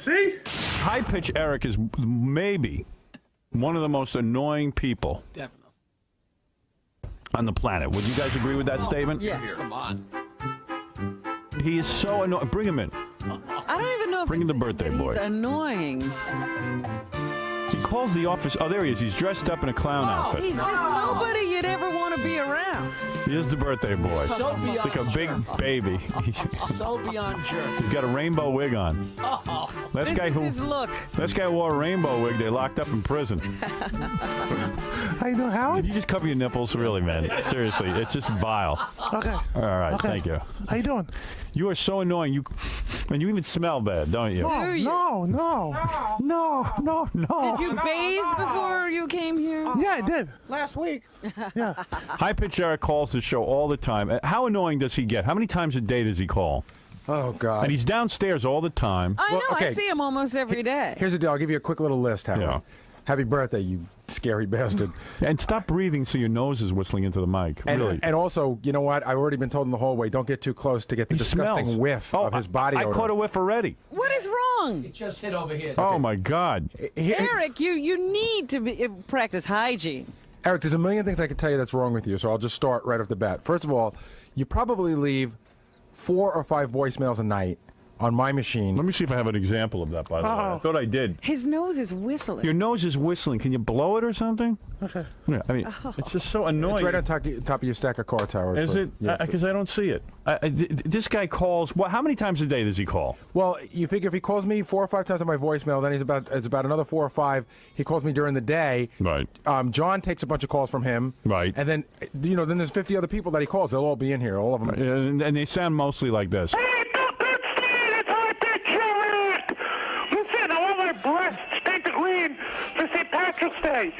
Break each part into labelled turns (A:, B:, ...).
A: See?
B: High pitch Eric is maybe one of the most annoying people.
C: Definitely.
B: On the planet. Would you guys agree with that statement?
C: Yes. Come on.
B: He is so annoying. Bring him in.
D: I don't even know if
B: Bring in the birthday boy.
D: He's annoying.
B: He calls the office. Oh, there he is. He's dressed up in a clown outfit.
D: He's just nobody you'd ever want to be around.
B: He is the birthday boy.
C: So beyond
B: It's like a big baby.
C: So beyond jerk.
B: He's got a rainbow wig on.
D: This is his look.
B: This guy wore a rainbow wig. They locked up in prison.
A: How you doing, Howard?
B: Did you just cover your nipples? Really, man. Seriously. It's just vile.
A: Okay.
B: All right.
A: Okay.
B: Thank you.
A: How you doing?
B: You are so annoying. And you even smell bad, don't you?
A: No, no.
D: Did you bathe before you came here?
A: Yeah, I did.
C: Last week.
A: Yeah.
B: High Pitch Eric calls the show all the time. How annoying does he get? How many times a day does he call?
E: Oh, God.
B: And he's downstairs all the time.
D: I know.
E: okay.
D: I see him almost every day.
E: Here's the deal. I'll give you a quick little list, Howard.
B: Yeah.
E: Happy birthday, you scary bastard.
B: And stop breathing so your nose is whistling into the mic. Really.
E: And also, you know what? I've already been told in the hallway, don't get too close to get the
B: He
E: disgusting
B: smells.
E: whiff
B: Oh,
E: of his body
B: I
E: odor.
B: caught a whiff already.
D: What is wrong?
C: It just hit over here.
B: Oh, my God.
D: Eric, you need to practice hygiene.
E: Eric, there's a million things I can tell you that's wrong with you, so I'll just start right off the bat. First of all, you probably leave 4 or 5 voicemails a night on my machine.
B: Let me see if I have an example of that, by the way. I thought I did.
D: His nose is whistling.
B: Your nose is whistling. Can you blow it or something?
A: Okay.
B: Yeah, I mean, it's just so annoying.
E: It's right on top of your stack of cards, Howard.
B: Is
E: but-
B: it?
E: yeah,
B: Because I don't see it. This guy calls. How many times a day does he call?
E: Well, you figure if he calls me 4 or 5 times on my voicemail, then it's about another 4 or 5. He calls me during the day.
B: Right.
E: John takes a bunch of calls from him.
B: Right.
E: And then, then there's 50 other people that he calls. They'll all be in here, all of them.
B: And they sound mostly like this.
F: Listen, I want my breasts painted green for St. Patrick's Day.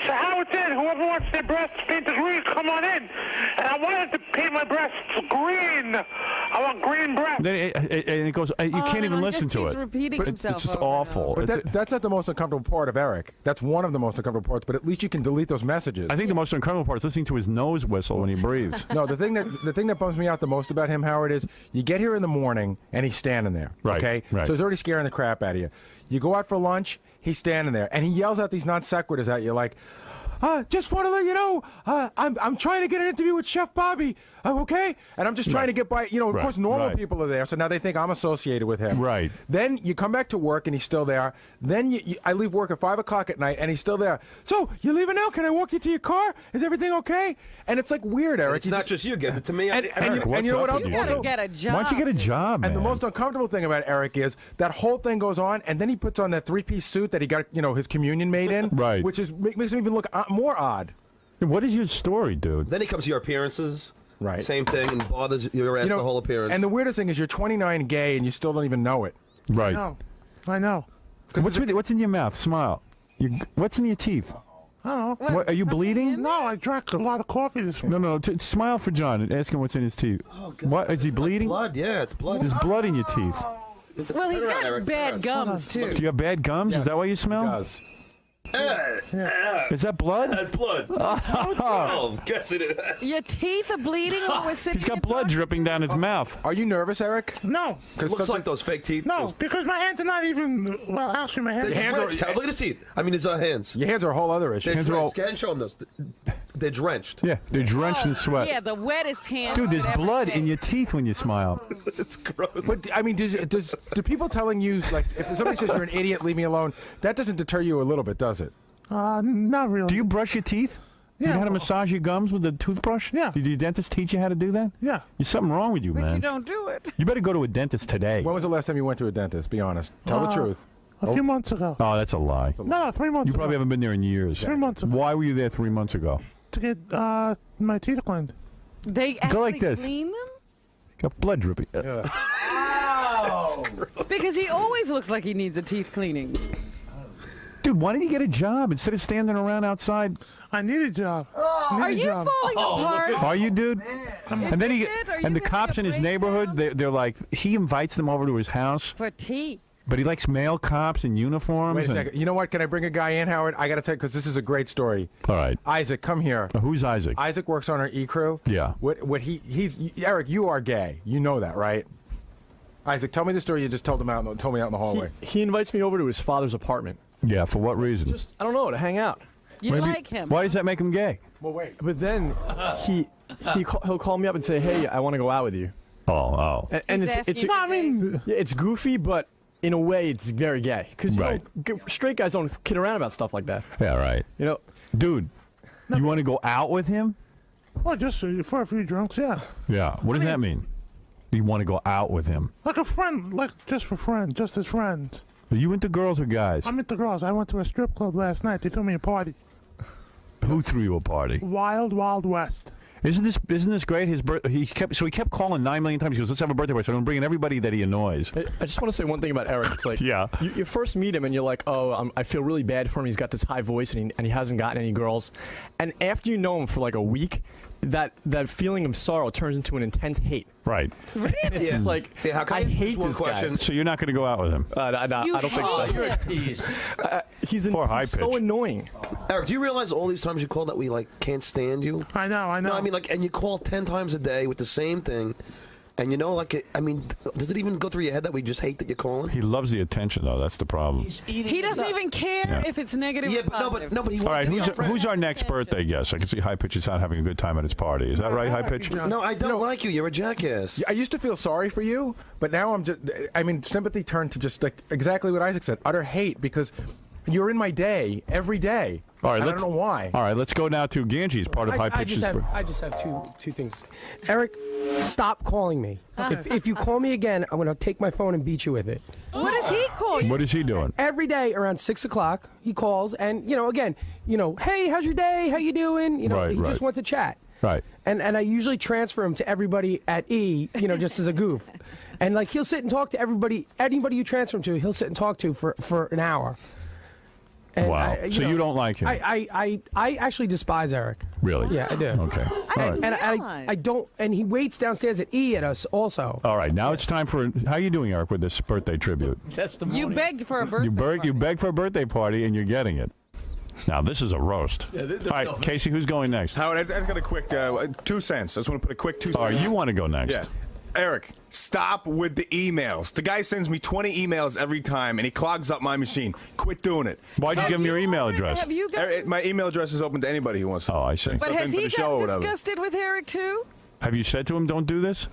F: So Howard's in. Whoever wants their breasts painted green, come on in. And I wanted to paint my breasts green. I want green breasts.
B: Then it goes. You can't even listen to it.
D: Repeating himself
B: It's just
D: over and
B: awful.
E: But that's not the most uncomfortable part of Eric. That's one of the most uncomfortable parts, but at least you can delete those messages.
B: I think the most uncomfortable part is listening to his nose whistle when he breathes.
E: No, the thing that bums me out the most about him, Howard, is you get here in the morning and he's standing there.
B: Right,
E: Okay.
B: right.
E: So he's already scaring the crap out of you. You go out for lunch, he's standing there, and he yells out these non sequiturs at you like, just want to let you know, I'm trying to get an interview with Chef Bobby, okay? And I'm just trying to get by, of
B: Right,
E: course, normal
B: right.
E: people are there, so now they think I'm associated with him.
B: Right.
E: Then you come back to work, and he's still there. Then I leave work at 5 o'clock at night, and he's still there. So, you're leaving now? Can I walk you to your car? Is everything okay? And it's like weird, Eric.
G: It's not just you. Give it to me.
E: And you know what else?
D: You gotta get a job.
B: Why don't you get a job, man?
E: And the most uncomfortable thing about Eric is that whole thing goes on, and then he puts on that 3-piece suit that he got, his communion made in,
B: Right.
E: Which makes him even look more odd.
B: What is your story, dude?
G: Then he comes to your appearances.
E: Right.
G: Same thing, and bothers your ass the whole appearance.
E: And the weirdest thing is you're 29 gay, and you still don't even know it.
B: Right.
A: No. I know.
B: What's in your mouth? Smile. What's in your teeth?
A: I don't know.
B: What, are you bleeding?
A: No, I drank a lot of coffee this morning.
B: No. Smile for John and ask him what's in his teeth.
G: Oh, God.
B: What is he bleeding?
G: Blood, yeah, it's blood.
B: There's blood in your teeth.
D: Well, he's
G: Turn around,
D: got
G: Eric.
D: bad gums, too.
B: Do you have bad gums? Is that why you smell?
E: He does.
B: Is that blood?
G: That's blood. Oh, guess it is.
D: Your teeth are bleeding when we're sitting
B: He's got
D: here
B: blood
D: talking?
B: dripping down his mouth.
E: Are you nervous, Eric?
A: No.
G: Looks like those fake teeth.
A: No, because my hands are not even, well, actually my hands
G: His
E: hands are-
G: hands Look at his teeth. I mean, his hands.
E: Your hands are a whole other issue.
G: They're
B: Hands are all-
G: drenched. Go ahead and show him those. They're drenched.
B: Yeah, they're drenched in sweat.
D: Yeah, the wettest hand.
B: Dude, there's
D: I've ever
B: blood
D: seen.
B: in your teeth when you smile.
G: It's gross.
E: But, I mean, do people telling you, like, if somebody says you're an idiot, leave me alone, that doesn't deter you a little bit, does it?
A: not really.
B: Do you brush your teeth? You know how to massage your gums with a toothbrush?
A: Yeah.
B: Did your dentist teach you how to do that?
A: Yeah.
B: There's something wrong with you,
D: But
B: man.
D: you don't do it.
B: You better go to a dentist today.
E: When was the last time you went to a dentist? Be honest. Tell the truth.
A: A few months ago.
B: Oh, that's a lie.
A: No, 3 months
B: You
A: ago.
B: probably haven't been there in years.
A: 3 months ago.
B: Why were you there 3 months ago?
A: To get my teeth cleaned.
D: They actually
B: like this.
D: clean them?
B: Got blood dripping.
D: Because he always looks like he needs a teeth cleaning.
B: Dude, why didn't you get a job instead of standing around outside?
A: I need a job.
D: Are you falling apart?
B: Are you, dude? And then
D: Is it? Are you
B: and the
D: having
B: cops
D: a
B: in his
D: breakdown?
B: neighborhood, they're like, he invites them over to his house,
D: For tea.
B: but he likes male cops in uniforms.
E: Wait a
B: and-
E: second. You know what? Can I bring a guy in, Howard? I got to tell you, because this is a great story.
B: All right.
E: Isaac, come here.
B: Who's Isaac?
E: Isaac works on our E-Crew.
B: Yeah.
E: What he's Eric, you are gay. You know that, right? Isaac, tell me the story you just told me out in the hallway.
H: He invites me over to his father's apartment.
B: Yeah, for what reason?
H: Just, I don't know, to hang out.
D: You like him.
B: Why does that make him gay?
E: Well, wait.
H: But then he'll call me up and say, "Hey, I want to go out with you."
B: Oh.
H: And
D: He's
H: it's
D: asking you
A: I mean,
H: yeah, it's goofy, but in a way, it's very gay. Because
B: Right.
H: straight guys don't kid around about stuff like that.
B: Yeah, right.
H: You know,
B: Dude, you want to go out with him?
A: well, just for a few drinks, yeah.
B: Yeah. What does that mean? You want to go out with him?
A: Like a friend, like just for friends, just as friends.
B: Are you into girls or guys?
A: I'm into girls. I went to a strip club last night. They threw me a party.
B: Who threw you a party?
A: Wild, Wild West.
B: Isn't this great? He kept calling 9 million times. He goes, "Let's have a birthday party." So I'm bringing everybody that he annoys.
H: I just want to say one thing about Eric. It's like,
B: Yeah.
H: you first meet him and you're like, oh, I feel really bad for him. He's got this high voice and he hasn't gotten any girls. And after you know him for like a week, that feeling of sorrow turns into an intense hate.
B: Right.
H: And it's just like,
G: Yeah, how
H: I
G: can
H: hate this guy.
B: So you're not going to go out with him?
H: I don't think so.
C: Oh, you're a tease.
H: He's
B: Poor high
H: he's so
B: pitch.
H: annoying.
G: Eric, do you realize all these times you call that we like can't stand you?
A: I know.
G: No, I mean like, and you call 10 times a day with the same thing, and you know, like, I mean, does it even go through your head that we just hate that you're calling?
B: He loves the attention, though. That's the problem.
C: He's eating
D: He doesn't
C: his up.
D: even care
B: Yeah.
D: if it's negative
G: Yeah,
D: or
G: but
D: positive.
G: no, but he
B: All
G: wants
B: right,
G: to be
B: who's our next birthday guest? I can see High Pitch is not having a good time at his party. Is that right, High Pitch?
G: No, I don't like you. You're a jackass.
E: I used to feel sorry for you, but now sympathy turned to just like exactly what Isaac said, utter hate, because you're in my day every day.
B: All right,
E: and I don't know why.
B: All right, let's go now to Ganges, part of High
I: I
B: Pitch's.
I: just have two things. Eric, stop calling me. If you call me again, I'm going to take my phone and beat you with it.
D: What does he call you?
B: What is he doing?
I: Every day around 6 o'clock, he calls, and again, hey, how's your day? How you doing? He
B: Right.
I: just wants to chat.
B: Right.
I: And I usually transfer him to everybody at E, just as a goof. And like he'll sit and talk to anybody you transfer him to, he'll sit and talk to for an hour. And
B: Wow. So you don't like him?
I: I actually despise Eric.
B: Really?
I: Yeah, I do.
B: Okay. All right.
I: And I don't. And he waits downstairs at E at us also.
B: All right. Now it's time for. How you doing, Eric, with this birthday tribute?
C: Testimony.
D: You begged for a birthday
B: You begged for a birthday party, and you're getting it. Now this is a roast. All right, Casey, who's going next?
J: Howard, I just got a quick 2 cents. I just want to put a quick 2 cents.
B: All right, you want to go next?
J: Yeah. Eric, stop with the emails. The guy sends me 20 emails every time, and he clogs up my machine. Quit doing it.
B: Why'd you give him your email address?
D: Have you got,
J: My email address is open to anybody who wants to.
B: Oh, I see.
D: but
J: stuff
D: has
J: in for
D: he
J: the show or
D: gotten
J: whatever.
D: disgusted with Eric too?
B: Have you said to him, "Don't do this"?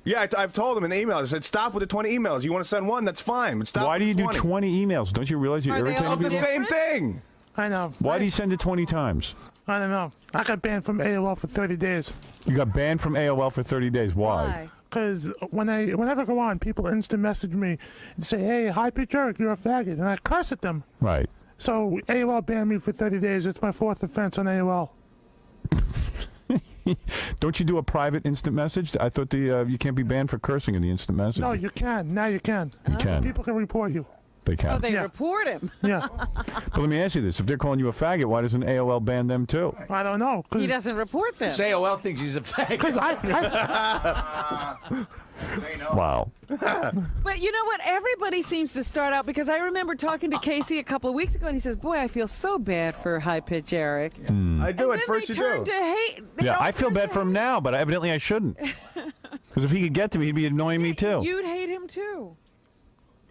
J: Yeah, I've told him in the email. I said, stop with the 20 emails. You want to send one? That's fine. But stop
B: Why do
J: with
B: you
J: the
B: do
J: 20.
B: 20 emails? Don't you realize you're
D: Are they
B: irritating
D: all
J: Of the
B: people?
J: same thing.
A: I know.
B: Why do you send it 20 times?
A: I don't know. I got banned from AOL for 30 days.
B: You got banned from AOL for 30 days. Why?
A: Because whenever I go on, people instant message me and say, "Hey, High Pitch Eric, you're a faggot," and I curse at them.
B: Right.
A: So AOL banned me for 30 days. It's my 4th offense on AOL.
B: Don't you do a private instant message? I thought you can't be banned for cursing in the instant message.
A: No, you can. Now you can.
B: You can.
A: People can report you.
B: They can.
D: Oh, they
A: Yeah.
D: report him.
A: Yeah.
B: But let me ask you this: if they're calling you a faggot, why doesn't AOL ban them too?
A: I don't know.
D: He doesn't report them.
C: AOL thinks he's a faggot.
A: Because
B: Wow.
D: But you know what? Everybody seems to start out, because I remember talking to Casey a couple of weeks ago, and he says, "Boy, I feel so bad for High Pitch Eric."
J: I do.
D: And
J: At
D: then
J: first
D: they
J: you
D: turn
J: do.
D: to hate. they
B: Yeah,
D: all
B: I feel
D: turn
B: bad
D: to
B: for him now, but evidently I shouldn't. Because if he could get to me, he'd be annoying me too.
D: You'd hate him too.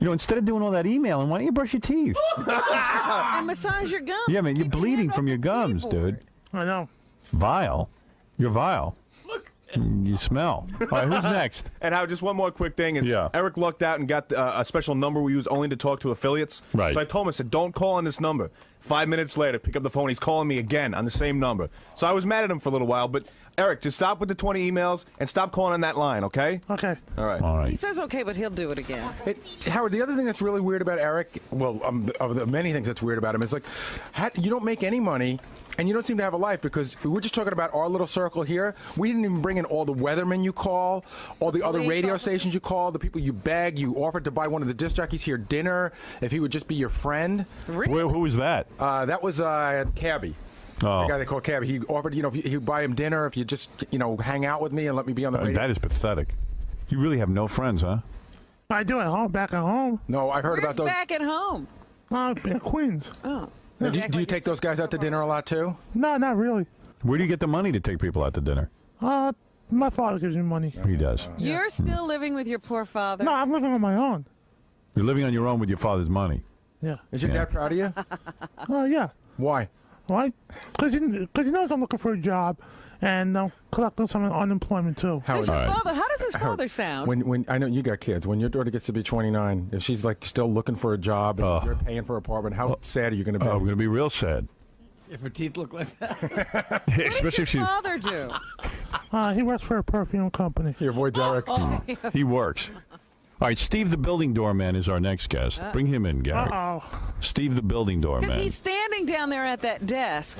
B: Instead of doing all that emailing, why don't you brush your teeth?
D: And massage your gums.
B: Yeah, man, you're
D: Keep your
B: bleeding
D: hand
B: from
D: off
B: your
D: the
B: gums,
D: keyboard.
B: dude.
A: I know.
B: Vile. You're vile. You smell. All right, who's next?
J: And Howard, just one more quick thing is
B: Yeah.
J: Eric lucked out and got a special number we use only to talk to affiliates.
B: Right.
J: So I told him, I said, don't call on this number. 5 minutes later, pick up the phone. He's calling me again on the same number. So I was mad at him for a little while, but Eric, just stop with the 20 emails and stop calling on that line, okay?
A: Okay.
J: All right.
B: All
D: He
B: right.
D: says okay, but he'll do it again.
E: Howard, the other thing that's really weird about Eric, well, of the many things that's weird about him, is like, you don't make any money, and you don't seem to have a life, because we're just talking about our little circle here. We didn't even bring in all the weathermen you call, all the other radio stations you call, the people you beg. You offered to buy one of the disc jockeys here dinner if he would just be your friend.
B: Who was that?
E: That was Cabbie.
B: Oh.
E: The guy they call Cabbie. He offered, if he'd buy him dinner if you just, hang out with me and let me be on the radio.
B: That is pathetic. You really have no friends, huh?
A: I do at home, back at home.
E: No, I heard
D: Where's
E: about those.
D: back at home?
A: In Queens.
D: Oh.
E: Do you take those guys out to dinner a lot too?
A: No, not really.
B: Where do you get the money to take people out to dinner?
A: My father gives me money.
B: He does.
D: You're still living with your poor father.
A: No, I'm living on my own.
B: You're living on your own with your father's money.
A: Yeah.
E: Is your dad proud of you?
A: Yeah.
E: Why?
A: Why? Because he knows I'm looking for a job, and I'm collecting some unemployment too.
D: Does your father, how does his father sound?
E: When I know you got kids, when your daughter gets to be 29, if she's like still looking for a job and you're paying for an apartment, how sad are you going to be?
B: Oh, we're going to be real sad.
C: If her teeth look like that.
B: Especially if
D: What does your
B: she.
D: father do?
A: He works for a perfume company.
E: Your boy Derek.
B: He works. All right, Steve the building doorman is our next guest. Bring him in, Gary. Steve the building
D: Because
B: doorman.
D: he's standing down there at that desk,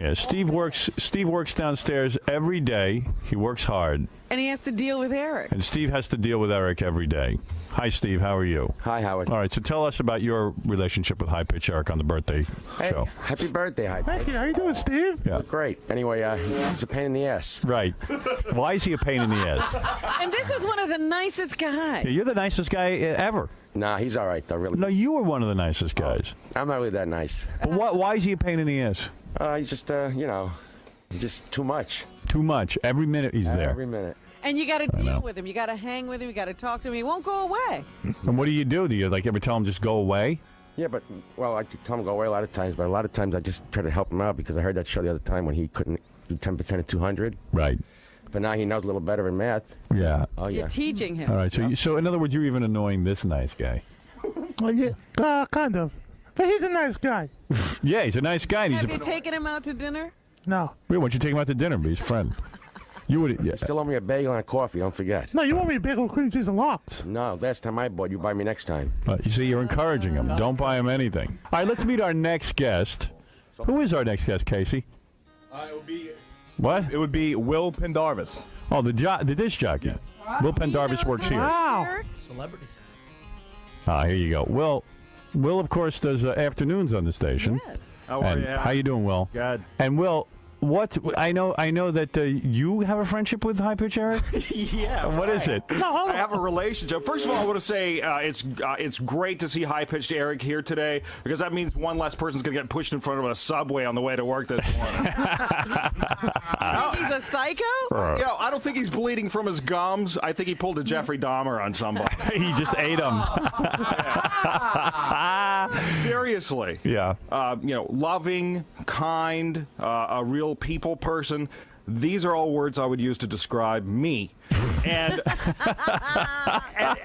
B: Yeah, Steve works downstairs every day. He works hard.
D: and he has to deal with Eric.
B: And Steve has to deal with Eric every day. Hi, Steve. How are you?
K: Hi, Howard.
B: All right, so tell us about your relationship with High Pitch Eric on the birthday show.
K: Happy birthday, High
A: Thank you. How you doing, Steve?
B: Yeah.
K: Great. Anyway, he's a pain in the ass.
B: Right. Why is he a pain in the ass?
D: And this is one of the nicest guys.
B: Yeah, you're the nicest guy ever.
K: Nah, he's all right, though, really.
B: No, you were one of the nicest guys.
K: I'm not really that nice.
B: But why is he a pain in the ass?
K: He's just, he's just too much.
B: Too much. Every minute he's there.
K: Every minute.
D: And you got to
B: know.
D: deal with him. You got to hang with him. You got to talk to him. He won't go away.
B: And what do you do? Do you ever tell him just go away?
K: Yeah, but, well, I tell him to go away a lot of times, but a lot of times I just try to help him out because I heard that show the other time when he couldn't do 10% of 200.
B: Right.
K: But now he knows a little better in math.
B: Yeah.
K: Oh, yeah.
D: You're teaching him.
B: All right. So in other words, you're even annoying this nice guy.
A: Well, yeah, kind of. But he's a nice guy.
B: Yeah, he's a nice guy. And
D: Have
B: he's
D: you taken him out to dinner?
A: No.
B: Wait, why don't you take him out to dinner? Be his friend. You would. Yeah.
K: Still owe me a bagel and a coffee, don't forget.
A: No, you want me a bagel, cream cheese, and lox.
K: No, last time I bought, you buy me next time.
B: You see, you're encouraging him. Don't buy him anything. All right, let's meet our next guest. Who is our next guest, Casey?
J: It would be.
B: What?
J: It would be Will Pendarvis.
B: Oh, the disc jockey.
J: Yes.
B: Will Pendarvis works here.
A: Wow.
C: Celebrities.
B: Here you go. Will, of course, does afternoons on the station.
D: Yes.
B: How you doing, Will?
J: Good.
B: And Will, what I know that you have a friendship with High Pitch Eric.
L: Yeah.
B: What is it?
L: I have a relationship. First of all, I want to say it's great to see High Pitched Eric here today because that means one less person's going to get pushed in front of a subway on the way to work this morning.
D: He's a psycho?
L: I don't think he's bleeding from his gums. I think he pulled a Jeffrey Dahmer on somebody.
B: He just ate him.
L: Seriously.
B: Yeah.
L: Loving, kind, a real people person. These are all words I would use to describe me. And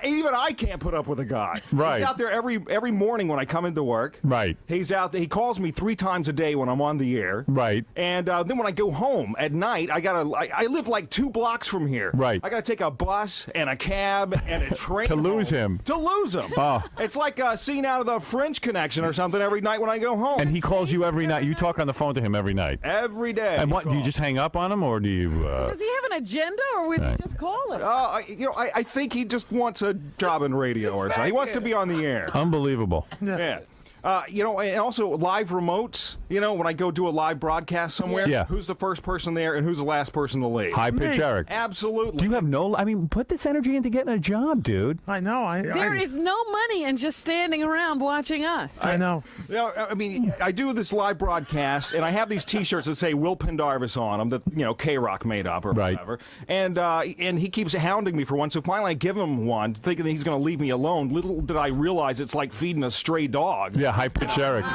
L: even I can't put up with a guy.
B: Right.
L: He's out there every morning when I come into work.
B: Right.
L: He's out there. He calls me 3 times a day when I'm on the air.
B: Right.
L: And then when I go home at night, I live like 2 blocks from here.
B: Right.
L: I got to take a bus and a cab and a train
B: To lose
L: home.
B: him.
L: To lose him.
B: Oh.
L: It's like a scene out of the French Connection or something every night when I go home.
B: And he calls you every night. You talk on the phone to him every night.
L: Every day.
B: And what? Do you just hang up on him, or do you?
D: Does he have an agenda, or would you just call him?
L: I think he just wants a job in radio or something. He wants to be on the air.
B: Unbelievable.
L: Yeah. And also live remotes. When I go do a live broadcast somewhere,
B: Yeah.
L: who's the first person there and who's the last person to leave?
B: High Pitch Eric.
L: Absolutely.
B: Do you have no? I mean, put this energy into getting a job, dude.
A: I know.
D: There is no money in just standing around watching us.
A: I know.
L: I do this live broadcast, and I have these T-shirts that say Will Pendarvis on them that K-Rock made up or whatever. And he keeps hounding me for one. So finally, I give him one, thinking that he's going to leave me alone. Little did I realize it's like feeding a stray dog.
B: Yeah, High Pitch Eric.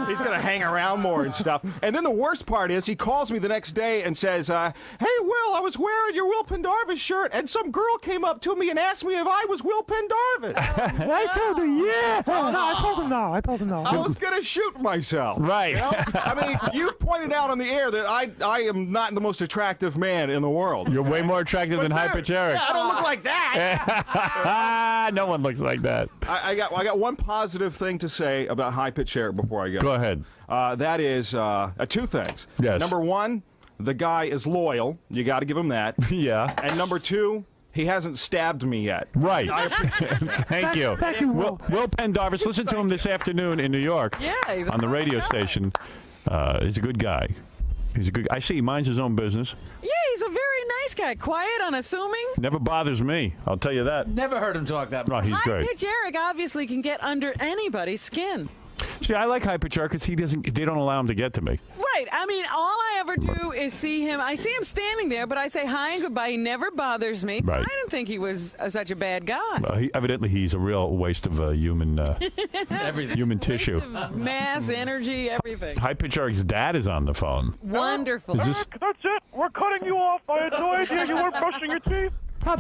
L: He's going to hang around more and stuff. And then the worst part is he calls me the next day and says, "Hey, Will, I was wearing your Will Pendarvis shirt, and some girl came up to me and asked me if I was Will Pendarvis."
A: I told him, yeah. No, I told him no. I told him no.
L: I was going to shoot myself.
B: Right.
L: I mean, you've pointed out on the air that I am not the most attractive man in the world.
B: You're way more attractive than High Pitch Eric.
L: Yeah, I don't look like that.
B: No one looks like that.
L: I got one positive thing to say about High Pitch Eric before I go.
B: Go ahead.
L: That is 2 things.
B: Yes.
L: Number 1, the guy is loyal. You got to give him that.
B: Yeah.
L: And number 2, he hasn't stabbed me yet.
B: Right. Thank you.
A: Thank you, Will.
B: Will Pendarvis. Listen to him this afternoon in New York.
D: Yeah, he's
B: on the radio station. He's a good guy. He's a good. I see. He minds his own business.
D: Yeah, he's a very nice guy. Quiet, unassuming.
B: Never bothers me. I'll tell you that.
C: Never heard him talk that much.
B: No, he's great.
D: High Pitch Eric obviously can get under anybody's skin.
B: See, I like High Pitch Eric because they don't allow him to get to me.
D: Right, Right. I mean, all I ever do is see him. I see him standing there, but I say hi and goodbye. He never bothers me.
B: Right.
D: I didn't think he was such a bad guy.
B: Evidently, he's a real waste of human human tissue.
D: Mass, energy, everything.
B: High Pitch Eric's dad is on the phone.
D: Wonderful.
B: Is this?
F: Eric, that's it. We're cutting you off. I had no idea you weren't brushing your teeth.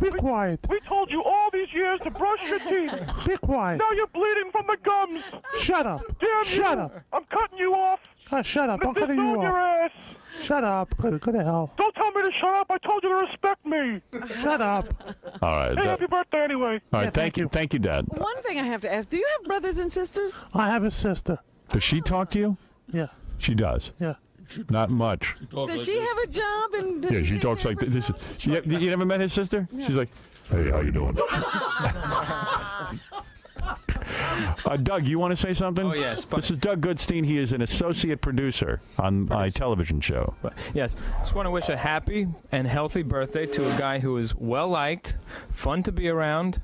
A: Be quiet.
F: We told you all these years to brush your teeth.
A: Be quiet.
F: Now you're bleeding from the gums.
A: Shut up.
F: Damn you.
A: Shut up.
F: I'm cutting you off.
A: Shut up. I'm
F: This
A: cutting you
F: on your
A: off.
F: ass.
A: Shut up. Go to hell.
F: Don't tell me to shut up. I told you to respect me.
A: Shut up.
B: All right.
F: Hey, happy birthday anyway.
B: All right. Thank you. Thank you, Dad.
D: One thing I have to ask: do you have brothers and sisters?
A: I have a sister.
B: Does she talk to you?
A: Yeah.
B: She does.
A: Yeah.
B: Not much.
D: Does she have a job? And does
B: Yeah, she talks like this. You never met his sister? She's like, hey, how you doing? Doug, you want to say something?
M: Oh, yes.
B: This is Doug Goodstein. He is an associate producer on my television show.
M: Yes. Just want to wish a happy and healthy birthday to a guy who is well-liked, fun to be around,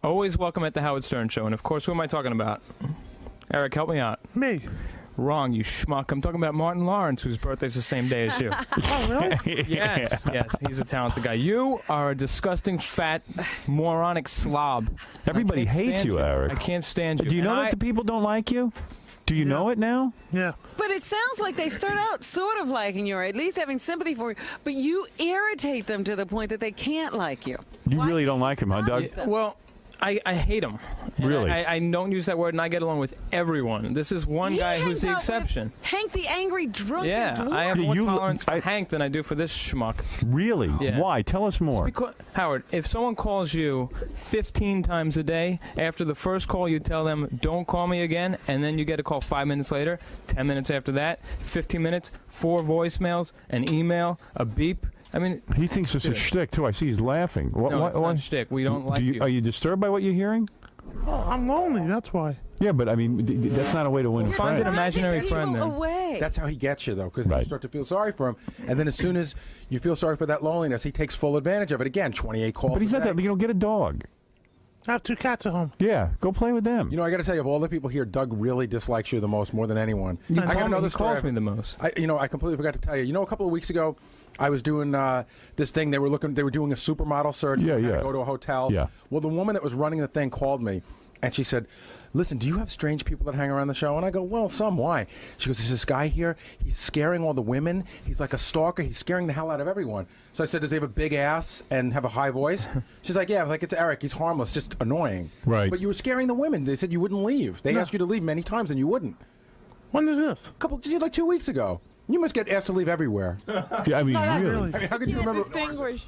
M: always welcome at the Howard Stern Show. And, of course, who am I talking about? Eric, help me out.
A: Me.
M: Wrong, you schmuck. I'm talking about Martin Lawrence, whose birthday's the same day as you.
A: Oh, really?
M: Yes, he's a talented guy. You are a disgusting, fat, moronic slob.
B: Everybody hates you, Eric.
M: I can't stand you.
B: Do you
M: And
B: know that the people don't like you? Do you know it now?
A: Yeah.
D: But it sounds like they start out sort of liking you, or at least having sympathy for you, but you irritate them to the point that they can't like you.
B: You really don't like him, huh, Doug?
M: Well, I hate him. And
B: Really?
M: I don't use that word, and I get along with everyone. This is one guy who's the exception.
D: Hank the angry drunk.
M: Yeah, I have more tolerance for Hank than I do for this schmuck.
B: Really?
M: Yeah.
B: Why? Tell us more.
M: Because, Howard, if someone calls you 15 times a day, after the first call you tell them, don't call me again, and then you get a call 5 minutes later, 10 minutes after that, 15 minutes, 4 voicemails, an email, a beep. I mean,
B: he thinks it's a shtick too. I see he's laughing.
M: No, it's not a shtick. We don't like you.
B: Are you disturbed by what you're hearing?
A: Oh, I'm lonely. That's why.
B: Yeah, but I mean, that's not a way to win a friend.
M: Find an imaginary friend then.
D: Away.
E: That's how he gets you, though, because you start to feel sorry for him, and then as soon as you feel sorry for that loneliness, he takes full advantage of it. Again, 28 calls.
B: But he's not that. You know, get a dog.
A: I have 2 cats at home.
B: Yeah, go play with them.
E: You know, I got to tell you, of all the people here, Doug really dislikes you the most, more than anyone.
M: He
E: I got another story.
M: calls me the most.
E: I completely forgot to tell you. You know, a couple of weeks ago, I was doing this thing. They were doing a supermodel search.
B: Yeah,
E: I had
B: yeah.
E: to go to a hotel.
B: Yeah.
E: Well, the woman that was running the thing called me, and she said, listen, do you have strange people that hang around the show? And I go, well, some. Why? She goes, there's this guy here. He's scaring all the women. He's like a stalker. He's scaring the hell out of everyone. So I said, does he have a big ass and have a high voice? She's like, yeah. I was like, it's Eric. He's harmless, just annoying.
B: Right.
E: But you were scaring the women. They said you wouldn't leave. They asked you to leave many times, and you wouldn't.
A: When is this?
E: Like 2 weeks ago. You must get asked to leave everywhere.
B: Yeah, I mean, really.
E: I mean, how could you remember?
D: Distinguish.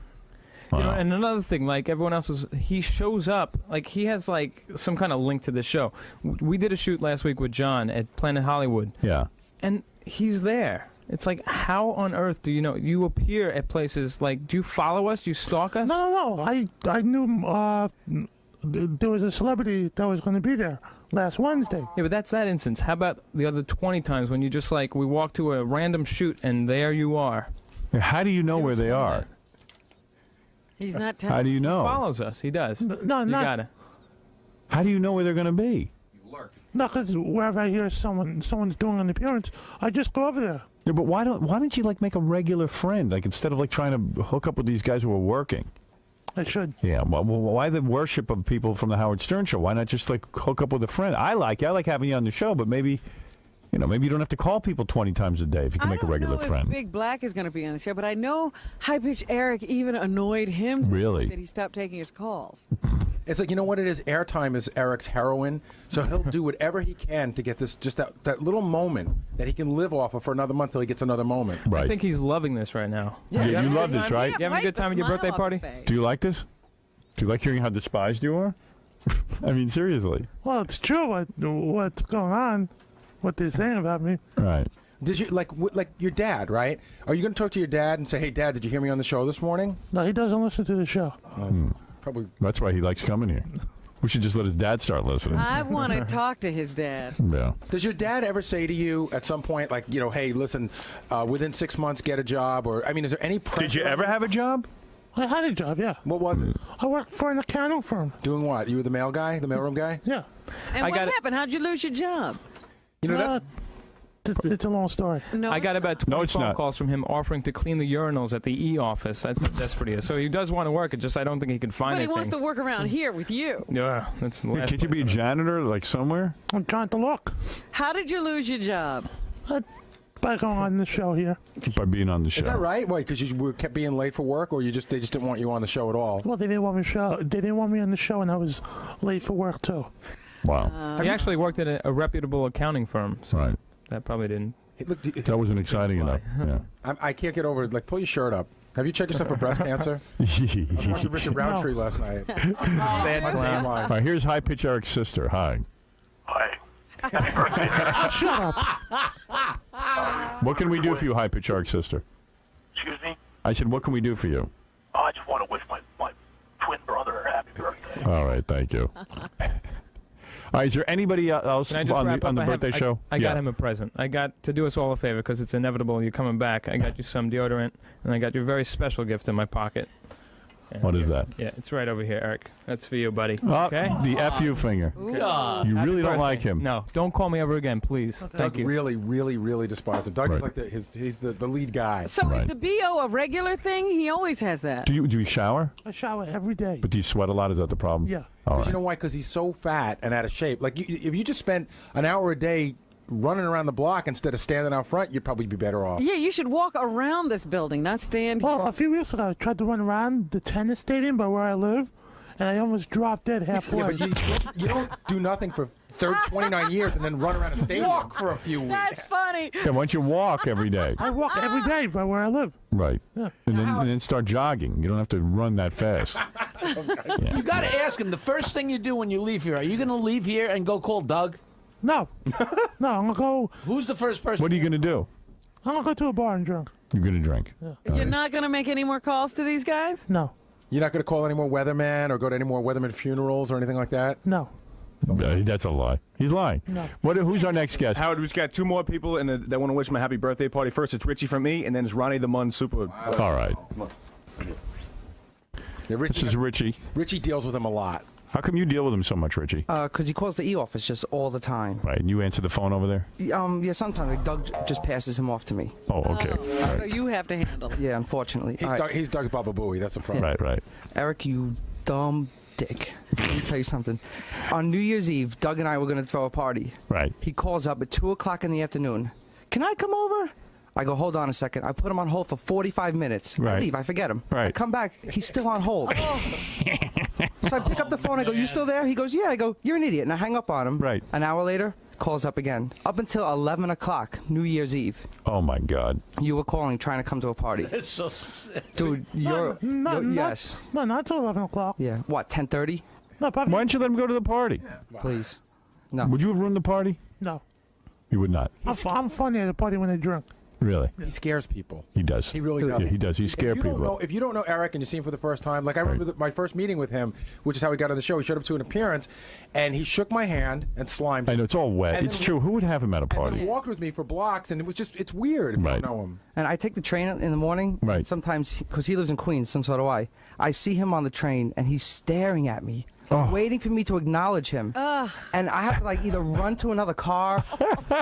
M: You know, and another thing, like everyone else he shows up, like he has like some kind of link to this show. We did a shoot last week with John at Planet Hollywood.
B: Yeah.
M: And he's there. It's like, how on earth do you know? You appear at places, like, do you follow us? Do you stalk us?
A: No. I knew there was a celebrity that was going to be there last Wednesday.
M: Yeah, but that's that instance. How about the other 20 times when you just, like, we walk to a random shoot and there you are?
B: How do you know where they are?
D: He's not telling.
B: How do you
M: He
B: know?
M: follows us. He does.
A: No,
M: You
A: not.
M: gotta.
B: How do you know where they're going to be?
A: No, because wherever I hear someone's doing an appearance, I just go over there.
B: Yeah, but why don't you like make a regular friend? Like instead of like trying to hook up with these guys who are working.
A: I should.
B: Yeah. Well, why the worship of people from the Howard Stern Show? Why not just like hook up with a friend? I like having you on the show, but maybe you don't have to call people 20 times a day if you can make a regular friend.
D: Big Black is going to be on the show, but I know High Pitch Eric even annoyed him.
B: Really?
D: That he stopped taking his calls.
E: It's like, you know what it is? Airtime is Eric's heroin. So he'll do whatever he can to get this, just that little moment that he can live off of for another month till he gets another moment.
M: I think he's loving this right now.
B: Yeah, you love this, right?
M: You having a good time at your birthday party?
B: Do you like this? Do you like hearing how despised you are? I mean, seriously.
A: Well, it's true what's going on, what they're saying about me.
B: Right.
E: Did you like your dad? Right? Are you going to talk to your dad and say, "Hey, Dad, did you hear me on the show this morning?"
A: No, he doesn't listen to the show.
E: Probably.
B: That's why he likes coming here. We should just let his dad start listening.
D: I want to talk to his dad.
B: Yeah.
E: Does your dad ever say to you at some point, like, hey, listen, within 6 months, get a job? Or, I mean, is there any pressure?
B: Did you ever have a job?
A: I had a job, yeah.
E: What was it?
A: I worked for an accounting firm.
E: Doing what? You were the mail guy, the mailroom guy?
A: Yeah.
D: And what happened? How'd you lose your job?
E: You know,
A: It's a long story.
D: No,
M: I got about 20
B: it's
M: phone
B: not.
M: calls from him offering to clean the urinals at the office. That's how desperate he is. So he does want to work. It just I don't think he can find
D: but he
M: anything.
D: wants to work around here with you.
M: Yeah, that's the last.
B: Can't you be a janitor, like, somewhere?
A: I'm trying to look.
D: How did you lose your job?
A: By going on the show here.
B: By being on the
E: Is
B: show.
E: that right? Wait, because you kept being late for work, or they just didn't want you on the show at all?
A: Well, they didn't want me They didn't want me on the show, and I was late for work too.
B: Wow.
M: He actually worked at a reputable accounting firm. So
B: Right.
M: that probably didn't.
B: That wasn't exciting enough. Yeah.
E: I can't get over it. Like, pull your shirt up. Have you checked yourself for breast cancer? I was watching Richard Roundtree last night.
M: Sad clown.
B: All right, here's High Pitch Eric's sister. Hi.
A: Shut up.
B: What can we do for you, High Pitch Eric's sister?
N: Excuse me?
B: I said, what can we do for you?
N: Oh, I just want to wish my twin brother a happy birthday.
B: All right, thank you. All right, is there anybody else
M: Can I just
B: on
M: wrap
B: the
M: up?
B: birthday show?
M: I got him a present. I got to do us all a favor because it's inevitable. You're coming back. I got you some deodorant, and I got you a very special gift in my pocket. And
B: What is that?
M: Yeah, it's right over here, Eric. That's for you, buddy.
B: Oh,
M: Okay.
B: the FU finger. You
M: Happy
B: really don't
M: birthday.
B: like him.
M: No, don't call me ever again, please. Thank
E: Doug
M: you.
E: really, really, really despise him. Doug is like he's the lead guy.
D: So is the BO a regular thing? He always has that.
B: Do you shower?
A: I shower every day.
B: But do you sweat a lot? Is that the problem?
A: Yeah.
B: All
E: Because
B: right.
E: you know why? Because he's so fat and out of shape. Like, if you just spent an hour a day running around the block instead of standing out front, you'd probably be better off.
D: Yeah, you should walk around this building, not stand here.
A: Well, a few weeks ago, I tried to run around the tennis stadium by where I live, and I almost dropped dead halfway.
E: Yeah, but you don't do nothing for 29 years and then run around a stadium.
K: Walk for a few weeks.
D: That's funny.
B: Yeah, why don't you walk every day?
A: I walk every day by where I live.
B: Right.
A: Yeah.
B: And then start jogging. You don't have to run that fast.
C: You got to ask him the first thing you do when you leave here. Are you going to leave here and go call Doug?
A: No. No, I'm going to go.
C: Who's the first person?
B: What are you going to do?
A: I'm going to go to a bar and drink.
B: You're going to drink.
A: Yeah.
D: You're not going to make any more calls to these guys?
A: No.
E: You're not going to call any more weathermen or go to any more weatherman funerals or anything like that?
A: No.
B: That's a lie. He's lying.
A: No.
B: Who's our next guest?
J: Howard, we've got two more people that want to wish my happy birthday party. First, it's Richie from me, and then it's Ronnie the Mun Super.
B: All right.
E: Yeah,
B: This is Richie.
E: Richie deals with him a lot.
B: How come you deal with him so much, Richie?
O: Because he calls the E office just all the time.
B: Right, and you answer the phone over there?
O: Yeah, sometimes like, Doug just passes him off to me.
B: Oh, okay. All
D: So
B: right.
D: you have to handle it.
O: Yeah, unfortunately.
E: He's,
O: All right.
E: he's Doug's Baba Booey. That's the problem.
B: Right, right.
O: Eric, you dumb dick. Let me tell you something. On New Year's Eve, Doug and I were going to throw a party.
B: Right.
O: He calls up at 2 o'clock in the afternoon. Can I come over? I go, hold on a second. I put him on hold for 45 minutes. I
B: Right.
O: leave. I forget him.
B: Right.
O: I come back. He's still on hold. So I pick up the phone. I go, you still there? He goes, yeah. I go, you're an idiot. And I hang up on him.
B: Right.
O: An hour later, calls up again. Up until 11 o'clock, New Year's Eve.
B: Oh, my God.
O: You were calling, trying to come to a party.
C: That's so sick.
O: Dude, you're yes.
A: No, not till 11 o'clock.
O: Yeah. What, 10:30?
A: No, probably.
B: Why don't you let him go to the party?
O: Please. No.
B: Would you have ruined the party?
A: No.
B: You would not.
A: I'm funny at a party when I drink.
B: Really?
E: He scares people.
B: He does.
E: He really does.
B: Yeah, he does. He scared people.
E: If you don't know Eric and you see him for the first time, like I remember my first meeting with him, which is how he got on the show. He showed up to an appearance, and he shook my hand and slimed.
B: I know, it's all wet.
E: And
B: It's
E: then-
B: true. Who would have him at a
E: And then
B: party?
E: walked with me for blocks, and it was just—it's weird if you
B: Right.
E: don't know him.
O: And I take the train in the morning.
B: Right.
O: Sometimes, because he lives in Queens, so do I. I see him on the train, and he's staring at me,
B: Oh.
O: waiting for me to acknowledge him. And I have to like either run to another car,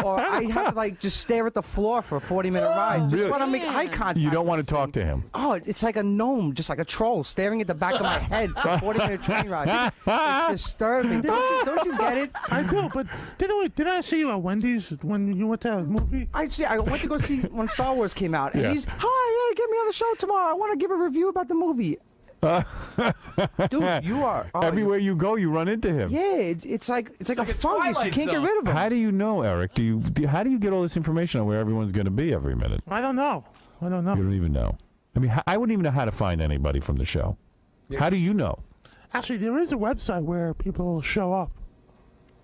O: or I have to like just stare at the floor for a 40-minute ride. Just
B: Really?
O: want to make eye contact.
B: You don't
O: with
B: want to
O: this
B: talk
O: thing.
B: to him.
O: Oh, it's like a gnome, just like a troll, staring at the back of my head for a 40-minute train ride. It's disturbing. Don't you get it?
A: I do, but didn't I see you at Wendy's when you went to a movie?
O: I went to go see when Star Wars came out, and
B: Yeah.
O: he's, hi, yeah, get me on the show tomorrow. I want to give a review about the movie. Dude, you are
B: Everywhere you go, you run into him.
O: Yeah, it's like a fungus. You
C: Twilight
O: can't get
C: Zone.
O: rid of him.
B: How do you know, Eric? How do you get all this information on where everyone's going to be every minute?
A: I don't know. I don't know.
B: You don't even know. I mean, I wouldn't even know how to find anybody from the show. How do you know?
A: Actually, there is a website where people show up.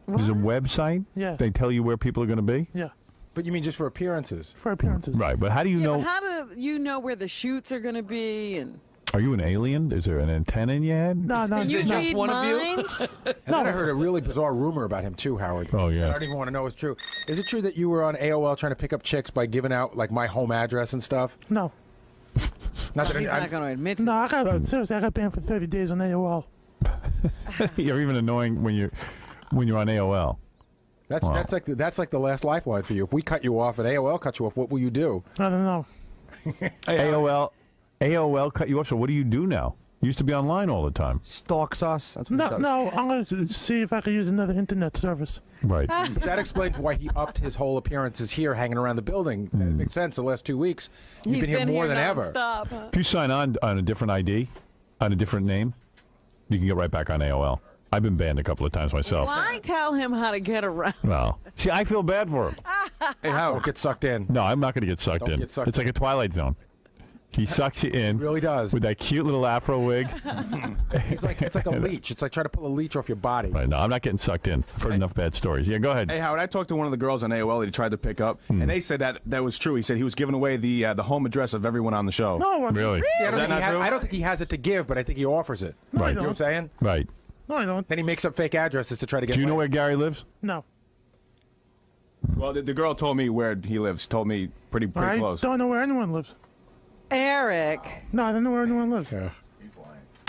B: There's a website?
A: Yeah.
B: They tell you where people are going to be?
A: Yeah,
E: But you mean just for appearances?
A: for appearances.
B: Right, but how do you
D: Yeah,
B: know?
D: but how do you know where the shoots are going to be? And
B: Are you an alien? Is there an antenna in your head?
A: No, no,
D: Can you
A: no.
D: read minds?
E: And then I heard a really bizarre rumor about him too, Howard.
B: Oh, yeah.
E: I don't even want to know if it's true. Is it true that you were on AOL trying to pick up chicks by giving out like my home address and stuff?
A: No.
E: Not that
D: He's not going to admit to
A: No, seriously, I got banned for 30 days on AOL.
B: You're even annoying when you're on AOL.
E: That's like the last lifeline for you. If we cut you off and AOL cut you off, what will you do?
A: I don't know.
B: AOL cut you off. So what do you do now? You used to be online all the time.
O: Stalks us. That's what he does.
A: No, I'm going to see if I can use another internet service.
B: Right.
E: But that explains why he upped his whole appearances here, hanging around the building. It makes sense. The last 2 weeks, you've been here more than ever.
B: If you sign on a different ID, on a different name, you can get right back on AOL. I've been banned a couple of times myself.
D: Why tell him how to get around?
B: Well, see, I feel bad for him.
E: Hey, Howard, get sucked in.
B: No, I'm not going to get sucked in. It's like a Twilight Zone. He sucks you in.
E: Really does.
B: With that cute little afro wig.
E: It's like a leech. It's like trying to pull a leech off your body.
B: Right, no, I'm not getting sucked in. I've heard enough bad stories. Yeah, go ahead.
J: Hey, Howard, I talked to one of the girls on AOL that he tried to pick up, and they said that was true. He said he was giving away the home address of everyone on the show.
A: No,
B: really?
E: See, I don't think he has it to give, but I think he offers it.
A: No, I
E: You know what I'm
A: don't.
E: saying?
B: Right.
A: No, I don't.
E: Then he makes up fake addresses to try to get.
B: Do you know where Gary lives?
A: No.
J: Well, the girl told me where he lives. Told me pretty
A: I
J: close.
A: don't know where anyone lives.
D: Eric.
A: No, I don't know where anyone lives.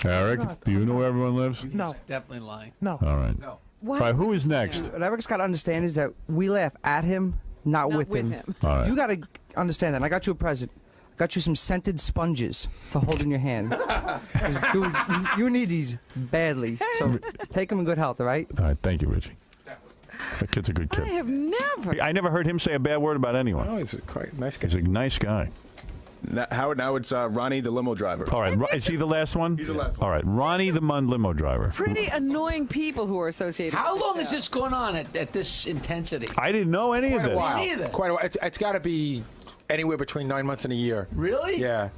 B: Eric, do you know where everyone lives?
A: No.
C: Definitely lying.
A: No.
B: All right.
O: What?
B: All right, who is next?
O: What Eric's got to understand is that we laugh at him, not with him.
B: All right.
O: You got to understand that. And I got you a present. I got you some scented sponges to hold in your hand. 'Cause, dude, you need these badly. So take them in good health, all right?
B: All right, thank you, Richie. That kid's a good kid.
D: I have never.
B: I never heard him say a bad word about anyone.
E: Oh, he's a quite nice guy.
B: He's a nice guy.
J: Howard, now it's Ronnie, the limo driver.
B: All right, is he the last one?
J: He's the last one.
B: All right, Ronnie the limo driver.
D: Pretty annoying people who are associated.
C: How
D: with
C: long
D: this
C: is this going on at this intensity?
B: I didn't know any of
E: Quite a
B: this.
E: while.
C: Me neither.
E: Quite a while. It's got to be anywhere between 9 months and a year.
C: Really?
E: Yeah.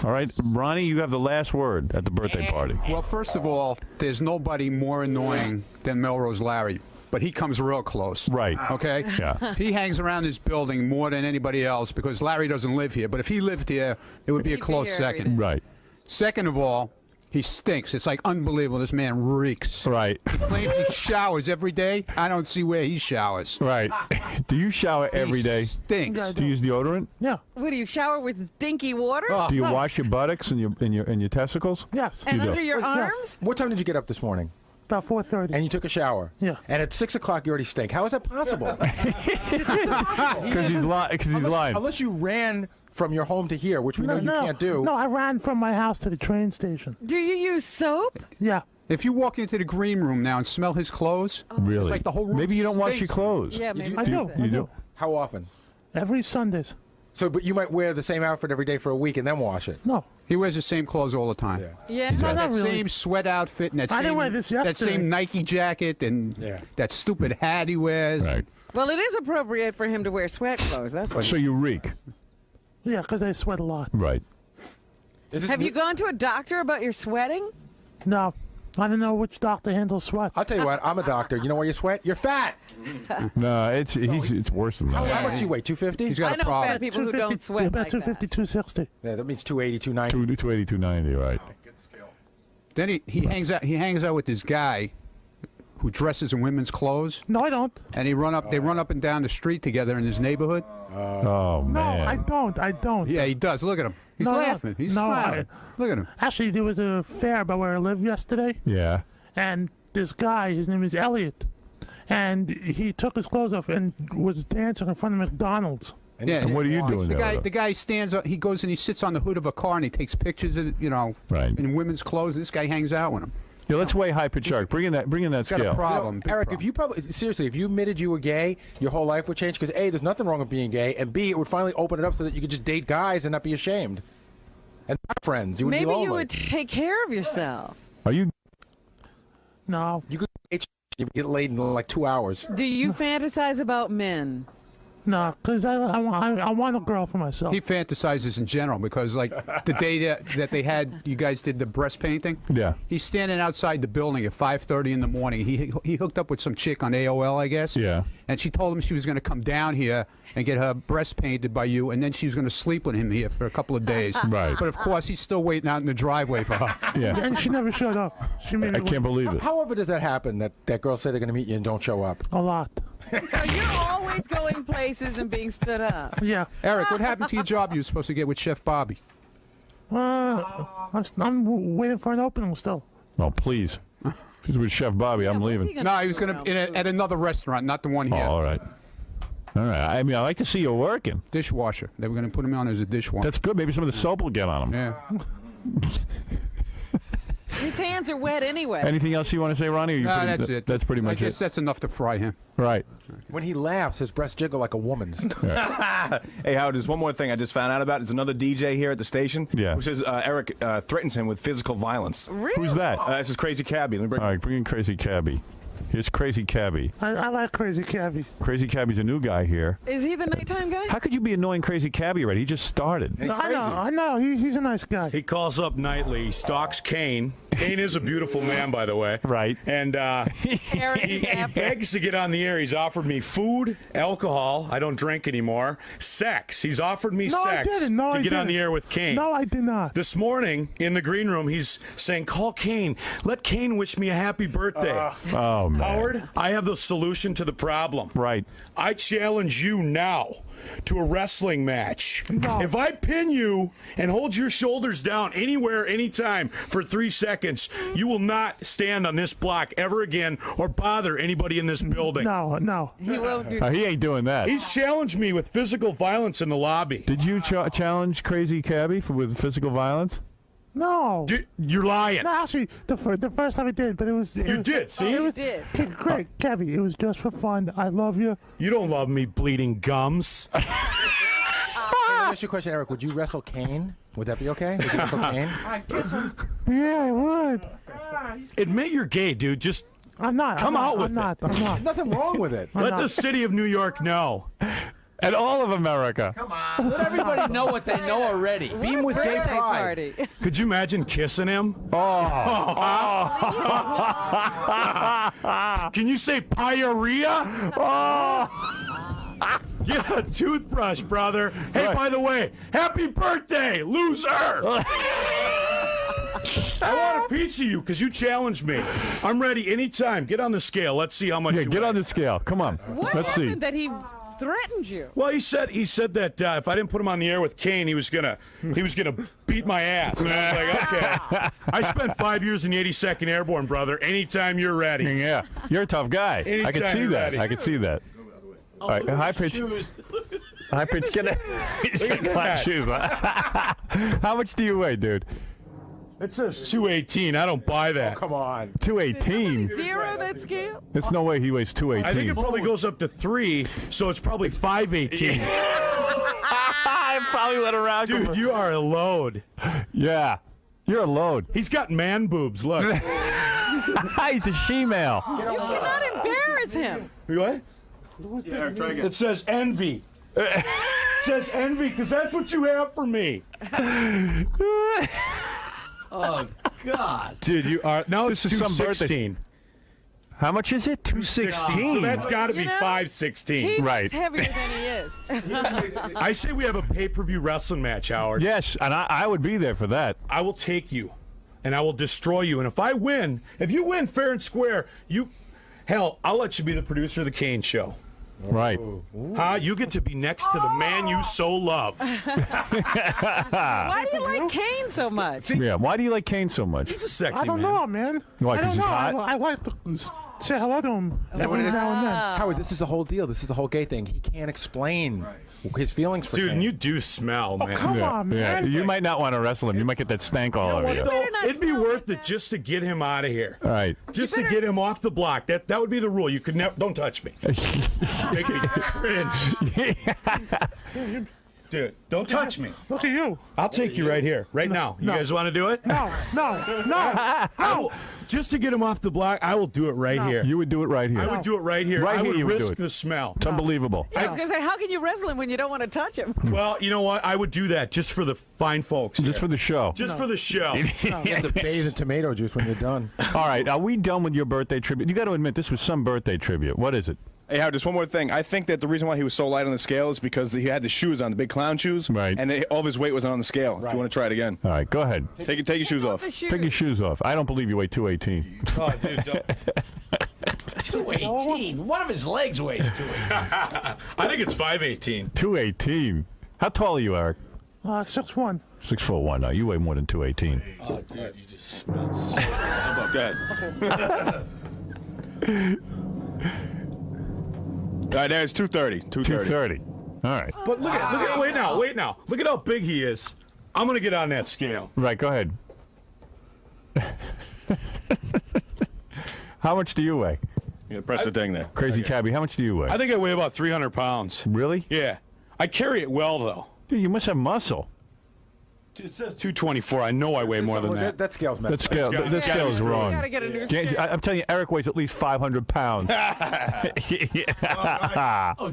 B: All right, Ronnie, you have the last word at the birthday party.
P: Well, first of all, there's nobody more annoying than Melrose Larry, but he comes real close.
B: Right.
P: Okay?
B: Yeah.
P: He hangs around this building more than anybody else because Larry doesn't live here. But if he lived here, it would be a close second.
B: Right.
P: Second of all, he stinks. It's like unbelievable. This man reeks.
B: Right.
P: He claims he showers every day. I don't see where he showers.
B: Right. Do you shower every day?
P: Stinks.
B: Do you use deodorant?
A: Yeah.
D: What do you shower with stinky water?
B: Do you wash your buttocks and your testicles?
A: Yes.
D: And
B: You do.
D: under your
A: Yes.
D: arms?
E: What time did you get up this morning?
A: About 4:30.
E: And you took a shower.
A: Yeah.
E: And at 6 o'clock you already stink. How is that possible?
B: Because he's lying.
E: Unless you ran from your home to here, which we know you can't do.
A: No, I ran from my house to the train station.
D: Do you use soap?
A: Yeah.
P: If you walk into the green room now and smell his clothes,
B: Really?
P: it's like the whole room
B: Maybe you don't wash your
P: stinks.
B: clothes.
D: Yeah, maybe
A: I do.
B: You do.
E: How often?
A: Every Sundays.
E: So, but you might wear the same outfit every day for a week and then wash it.
A: No.
P: He wears the same clothes all the time.
D: Yeah.
P: He's got
A: not
P: that
A: really.
P: same sweat outfit and that
A: I
P: same
A: didn't wear this
P: that
A: yesterday.
P: same Nike jacket and that stupid hat he wears.
B: Right.
D: Well, it is appropriate for him to wear sweat clothes. That's what.
B: So you reek.
A: Yeah, because I sweat a lot.
B: Right.
D: Have you gone to a doctor about your sweating?
A: No. I don't know which doctor handles sweat.
E: I'll tell you what, I'm a doctor. You know why you sweat? You're fat.
B: No, it's worse than that.
E: How much do you weigh? 250?
P: He's got
D: I know fat people who don't sweat
A: About
D: like
A: 250, 260.
E: Yeah, that means 280, 290.
B: 280, 290, right.
P: Then he hangs out with this guy who dresses in women's clothes.
A: No, I don't.
P: And they run up and down the street together in his neighborhood.
B: Oh
A: No,
B: man.
A: I don't.
P: Yeah, he does. Look at him. He's
A: No, no,
P: laughing. He's
A: no,
P: smiling. Look at him.
A: Actually, there was a fair by where I live yesterday,
B: Yeah.
A: and this guy, his name is Elliot, and he took his clothes off and was dancing in front of McDonald's.
P: Yeah.
B: And what are you doing
P: The
B: there?
P: guy stands up. He goes and he sits on the hood of a car and he takes pictures of
B: Right.
P: in women's clothes. This guy hangs out with him.
B: Yeah, let's weigh Hyper Shark. Bring in that
P: Got
B: scale.
P: a problem. Big
E: Eric,
P: problem.
E: if you probably seriously, if you admitted you were gay, your whole life would change. Because A, there's nothing wrong with being gay, and B, it would finally open it up so that you could just date guys and not be ashamed. And not friends. You would
D: Maybe
E: be lonely.
D: you would take care of yourself.
B: Are you?
A: No.
E: You could get laid in like 2 hours.
D: Do you fantasize about men?
A: No, because I want a girl for myself.
P: He fantasizes in general because, like, the day that they had, you guys did the breast painting.
B: Yeah.
P: He's standing outside the building at 5:30 in the morning. He hooked up with some chick on AOL, I guess.
B: Yeah.
P: And she told him she was going to come down here and get her breast painted by you, and then she was going to sleep with him here for a couple of days.
B: Right.
P: But of course, he's still waiting out in the driveway for her.
B: Yeah.
A: And she never showed up. She made
B: I
A: me
B: can't believe it.
E: However does that happen, that girls say they're going to meet you and don't show up?
A: a lot.
D: So you're always going places and being stood up.
A: Yeah.
P: Eric, what happened to your job you were supposed to get with Chef Bobby?
A: I'm waiting for an opening still.
B: Oh, please. He's with Chef Bobby. I'm leaving.
P: No, he was going to at another restaurant, not the one here.
B: Oh, all right. All right. I mean, I like to see you working.
P: Dishwasher. They were going to put him on as a dishwasher.
B: That's good. Maybe some of the soap will get on him.
P: Yeah.
D: His hands are wet anyway.
B: Anything else you want to say, Ronnie?
P: No, that's it.
B: That's pretty much
P: I guess
B: it.
P: that's enough to fry him.
B: Right.
E: When he laughs, his breasts jiggle like a woman's.
J: Hey, Howard, there's one more thing I just found out about. There's another DJ here at the station who says Eric threatens him with physical violence.
D: Really?
B: Who's that?
J: This is Crazy Cabbie. Let me bring
B: All right, bring in Crazy Cabbie. Here's Crazy Cabbie.
A: I like Crazy Cabbie.
B: Crazy Cabbie's a new guy here.
D: Is he the nighttime guy?
B: How could you be annoying Crazy Cabbie already? He just started.
A: I know. He's a nice guy.
Q: He calls up nightly. He stalks Kane. Kane is a beautiful man, by the way.
B: Right.
Q: And he begs to get on the air. He's offered me food, alcohol. I don't drink anymore. Sex. He's offered me sex to get on the air with Kane.
A: No, I did not.
Q: This morning in the green room, he's saying, "Call Kane. Let Kane wish me a happy birthday."
B: Oh, man.
Q: Howard, I have the solution to the problem.
B: Right.
Q: I challenge you now to a wrestling match.
A: No.
Q: If I pin you and hold your shoulders down anywhere, anytime for 3 seconds, you will not stand on this block ever again or bother anybody in this building.
A: No.
D: He won't do
B: He ain't doing that.
Q: He's challenged me with physical violence in the lobby.
B: Did you challenge Crazy Cabbie with physical violence?
A: No.
Q: You're lying.
A: No, actually, the first time I did, but it was...
Q: You did, see?
A: It was,
D: did.
A: Craig, Cabbie, it was just for fun. I love you.
Q: You don't love me, bleeding gums.
E: Let me ask you a question, Eric. Would you wrestle Kane? Would that be okay? Would you wrestle Kane?
A: I guess yeah, I would.
Q: Admit you're gay, dude. Just
A: I'm not.
Q: come out with
A: I'm not.
Q: it.
A: I'm not.
E: Nothing wrong with it.
Q: Let the city of New York know.
B: And all of America.
C: Come on. Let everybody know what they know already.
E: Beam with gay
D: Birthday
E: pride.
D: party.
Q: Could you imagine kissing him? Can you say pyorrhea? Get a toothbrush, brother. Hey, by the way, happy birthday, loser! I want a piece of you because you challenged me. I'm ready anytime. Get on the scale. Let's see how much you
B: Get
Q: weigh.
B: on the scale. Come on.
D: What
B: Let's
D: happened
B: see.
D: that he threatened you?
Q: Well, he said that if I didn't put him on the air with Kane, he was gonna beat my ass. And I was like, okay. I spent 5 years in the 82nd Airborne, brother. Anytime you're ready.
B: Yeah, you're a tough guy. I can
Q: Anytime
B: see
Q: you're
B: that.
Q: ready.
B: I can see that. All right, high pitch. High pitch. Get it. Shoes. How much do you weigh, dude?
Q: It says 218. I don't buy that.
E: Oh, come on.
B: 218.
D: Zero that scale?
B: There's no way he weighs 218.
Q: I think it probably goes up to 3, so it's probably 518.
B: I probably let around.
Q: Dude, you are a load.
B: Yeah, you're a load.
Q: He's got man boobs. Look.
B: He's a she-male.
D: You cannot embarrass him.
Q: What?
J: Yeah, try again.
Q: It says envy. It says envy because that's what you have for me.
C: Oh, God.
Q: Dude, you are. Now
B: This
Q: it's
B: is some birthday.
Q: 216.
B: How much is it? 216.
Q: So that's got to be
D: You know,
Q: 516.
D: He's
B: Right.
D: heavier than he is.
Q: I say we have a pay-per-view wrestling match, Howard.
B: Yes, and I would be there for that.
Q: I will take you, and I will destroy you. And if I win, if you win fair and square, hell, I'll let you be the producer of the Kane Show.
B: Right.
Q: Huh? You get to be next to the man you so love.
D: Why do you like Kane so much?
B: Yeah. Why do you like Kane so much?
Q: He's a sexy
A: I don't
Q: man.
A: know, man.
B: Why,
A: I
B: 'cause
A: don't
B: he's
A: know.
B: hot?
A: I like to say hello to him every now and then.
E: Howard, this is the whole deal. This is the whole gay thing. He can't explain his feelings for
Q: Dude,
E: Kane.
Q: and you do smell, man.
A: Come on,
B: Yeah.
A: man.
B: You might not want to wrestle him. You might get that stank all over
Q: What
B: you.
Q: though?
D: better not
Q: It'd be
D: smell
Q: worth
D: like
Q: it just to get him out of here.
B: All right.
Q: Just to get him off the block. That would be the rule. You could never. Don't touch me. Make me cringe. Dude, don't touch me.
A: Look at you.
Q: I'll take you right here, right now. You guys want to do it?
A: No.
Q: Just to get him off the block, I will do it right here.
B: You would do it right here.
Q: I would do it right here.
B: Right
Q: I
B: here
Q: would
B: you would do
Q: risk
B: it.
Q: the smell.
B: It's unbelievable.
D: I was going to say, how can you wrestle him when you don't want to touch him?
Q: Well, you know what? I would do that just for the fine folks.
B: Just
Q: here.
B: for the show.
Q: Just for the show.
E: You have to bathe in tomato juice when you're done.
B: All right. Are we done with your birthday tribute? You got to admit, this was some birthday tribute. What is it?
J: Hey, Howard, just one more thing. I think that the reason why he was so light on the scale is because he had the shoes on, the big clown shoes.
B: Right.
J: And all of his weight wasn't on the scale. If you want to try it again.
B: All right. Go ahead.
J: Take your shoes off.
B: Take your shoes off. I don't believe you weigh 218.
Q: Oh, dude, don't.
C: 218. One of his legs weighs 218.
Q: I think it's 518.
B: 218. How tall are you, Eric?
A: 6'1".
B: 6'1". No, you weigh more than 218.
Q: Oh, dude, you just smell so good.
J: All right, there's 230.
B: 230. All right.
Q: But look at wait now. Look at how big he is. I'm gonna get on that scale.
B: Right, go ahead. How much do you weigh?
J: You gotta press the thing there.
B: Crazy Cabbie, how much do you weigh?
Q: I think I weigh about 300 pounds.
B: Really?
Q: Yeah. I carry it well, though.
B: Dude, you must have muscle.
Q: It says 224. I know I weigh more than that.
E: That scale's messed
B: That scale is wrong.
D: You gotta get a new scale.
B: I'm telling you, Eric weighs at least 500 pounds.
Q: Oh,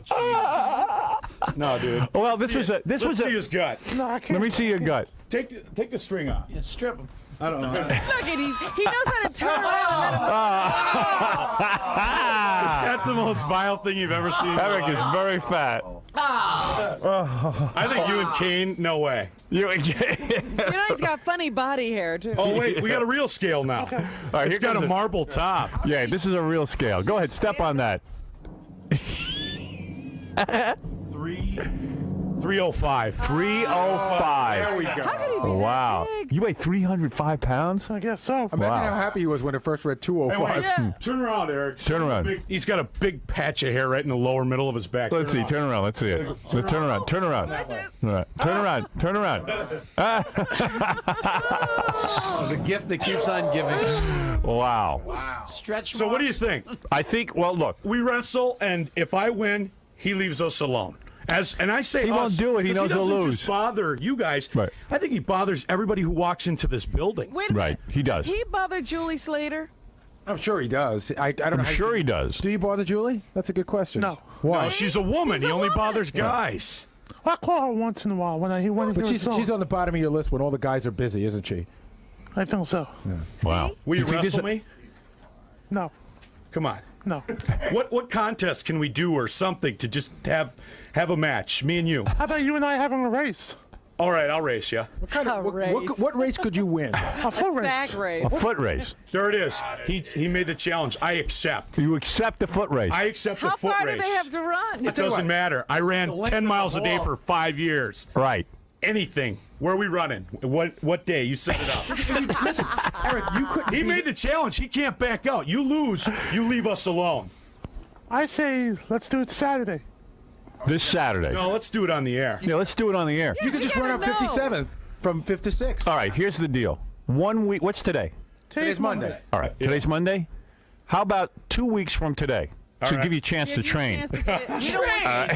Q: jeez. No, dude.
B: Well, this was a.
Q: Let's see his gut.
A: No, I can't.
B: Let me see your gut.
Q: Take the string off.
C: Yeah, strip him.
Q: I don't know.
D: Look at he knows how to turn around.
Q: Is that the most vile thing you've ever seen?
B: Eric is very fat.
Q: I think you and Kane, no way.
B: You and Kane.
D: You know he's got funny body hair too.
Q: Oh wait, we got a real scale now.
B: All right,
Q: It's got a marble top.
B: Yeah, this is a real scale. Go ahead, step on that.
Q: 305.
B: 305.
E: There we go.
D: How could he be
B: Wow.
D: that big?
B: You weigh 305 pounds?
A: I guess so.
E: Imagine how happy he was when it first read
Q: Hey,
E: 205.
Q: wait, Turn around, Eric.
B: Turn around.
Q: He's got a big patch of hair right in the lower middle of his back.
B: Let's see. Turn around. Let's see it. Let's turn around. Turn around. All right. Turn around. Turn around.
C: It's a gift that keeps on giving.
B: Wow.
C: Stretch.
Q: So what do you think?
B: I think. Well, look.
Q: We wrestle, and if I win, he leaves us alone. And I say
B: He won't do it. He knows he'll
Q: doesn't
B: lose.
Q: Just bother you guys.
B: Right.
Q: I think he bothers everybody who walks into this building.
D: Wait a minute.
B: Right. He does.
D: He bothered Julie Slater?
E: I'm sure he does. I don't know.
B: I'm sure he does.
E: Do you bother Julie? That's a good question.
A: No.
E: Why?
Q: No, she's a woman. He only bothers guys.
A: I call her once in a while when I hear one of
E: But
A: your
E: she's
A: songs.
E: on the bottom of your list when all the guys are busy, isn't she?
A: I think so.
B: Wow.
Q: Will you
B: think this-
Q: wrestle me?
A: No.
Q: Come on.
A: No.
Q: What contest can we do or something to just have a match, me and you?
A: How about you and I having a race?
Q: All right, I'll race you.
E: What kind of what race could you win?
A: A foot race.
D: Sack race.
B: A foot race.
Q: There it is. He made the challenge. I accept.
B: You accept the foot race.
Q: I accept the
D: How
Q: foot
D: far
Q: race.
D: do they have to run?
Q: It doesn't matter. I ran 10 miles a day for 5 years.
B: Right.
Q: Anything. Where are we running? What day? You set it up.
E: Listen, Eric, you couldn't.
Q: He made the challenge. He can't back out. You lose. You leave us alone.
A: I say let's do it Saturday.
B: This Saturday.
Q: No, let's do it on the air.
B: Yeah, let's do it on the air.
E: You could just run out 57th from 5th to 6th.
B: All right, here's the deal. 1 week. What's today?
E: Today's Monday.
B: All right, today's Monday. How about 2 weeks from today? To give you a chance to train.
D: You don't want you to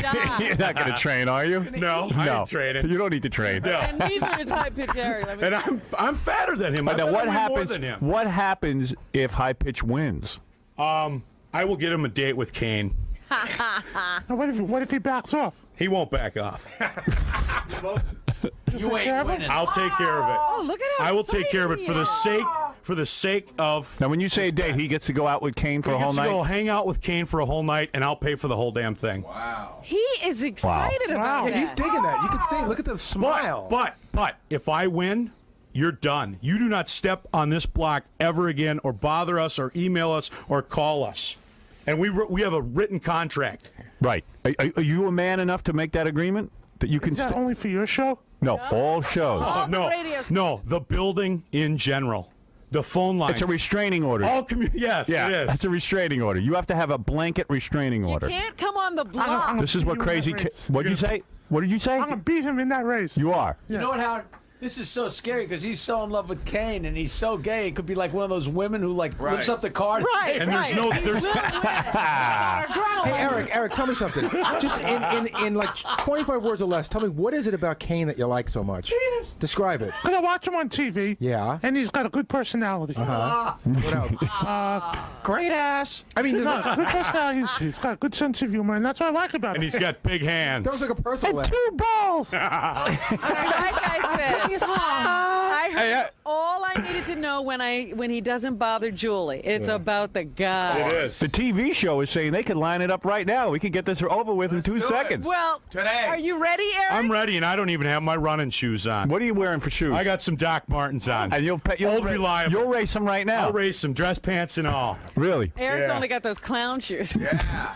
D: die.
B: You're not going to train, are you?
Q: No, I ain't training.
B: You don't need to train.
Q: No.
D: And neither is high pitch Eric.
Q: And I'm fatter than him. I
B: Now,
Q: bet
B: what
Q: I weigh more
B: happens?
Q: than him.
B: What happens if High Pitch wins?
Q: I will get him a date with Kane.
A: What if he backs off?
Q: He won't back off.
C: You ain't winning.
Q: I'll take care of it.
D: Oh, look at how
Q: I will take care of it
D: funny
Q: for
D: he
Q: the
D: is.
Q: sake of.
B: Now, when you say a date, he gets to go out with Kane for
Q: He
B: a whole
Q: gets to
B: night.
Q: go hang out with Kane for a whole night, and I'll pay for the whole damn thing.
D: He is excited about
E: Yeah,
D: that.
E: he's digging that. You can see. Look at the smile.
Q: But if I win, you're done. You do not step on this block ever again, or bother us, or email us, or call us. And we have a written contract.
B: Right. Are you a man enough to make that agreement that you can?
A: Is that only for your show?
B: No, all shows.
Q: Oh, no, the building in general, the phone lines.
B: It's a restraining order.
Q: Yes,
B: yeah,
Q: it is.
B: It's a restraining order. You have to have a blanket restraining order.
D: You can't come on the block.
B: This is what crazy. What did you say? What did you say?
A: I'm gonna beat him in that race.
B: You are.
C: You know what, Howard? This is so scary because he's so in love with Kane and he's so gay. It could be like one of those women who lifts up the card.
D: Right,
Q: And there's no. There's.
E: Hey, Eric, tell me something. Just in like 25 words or less, tell me what is it about Kane that you like so much? Describe it.
A: Because I watch him on TV.
E: Yeah.
A: And he's got a good personality.
E: What else?
C: Great ass.
E: I mean,
A: No, good personality. He's got a good sense of humor, and that's what I like about him.
Q: And he's got big hands.
E: That was like a personal.
A: And 2 balls.
D: Like I said, I heard all I needed to know when he doesn't bother Julie. It's about the guy.
Q: It is.
B: The TV show is saying they could line it up right now. We could get this over with in 2 seconds.
D: Well, are you ready, Eric?
Q: I'm ready, and I don't even have my running shoes on.
B: What are you wearing for shoes?
Q: I got some Doc Martens on.
B: And you'll
Q: reliable.
B: You'll race them right now.
Q: I'll race them, dress pants and all.
B: Really?
D: Eric's
Q: Yeah.
D: only got those clown shoes.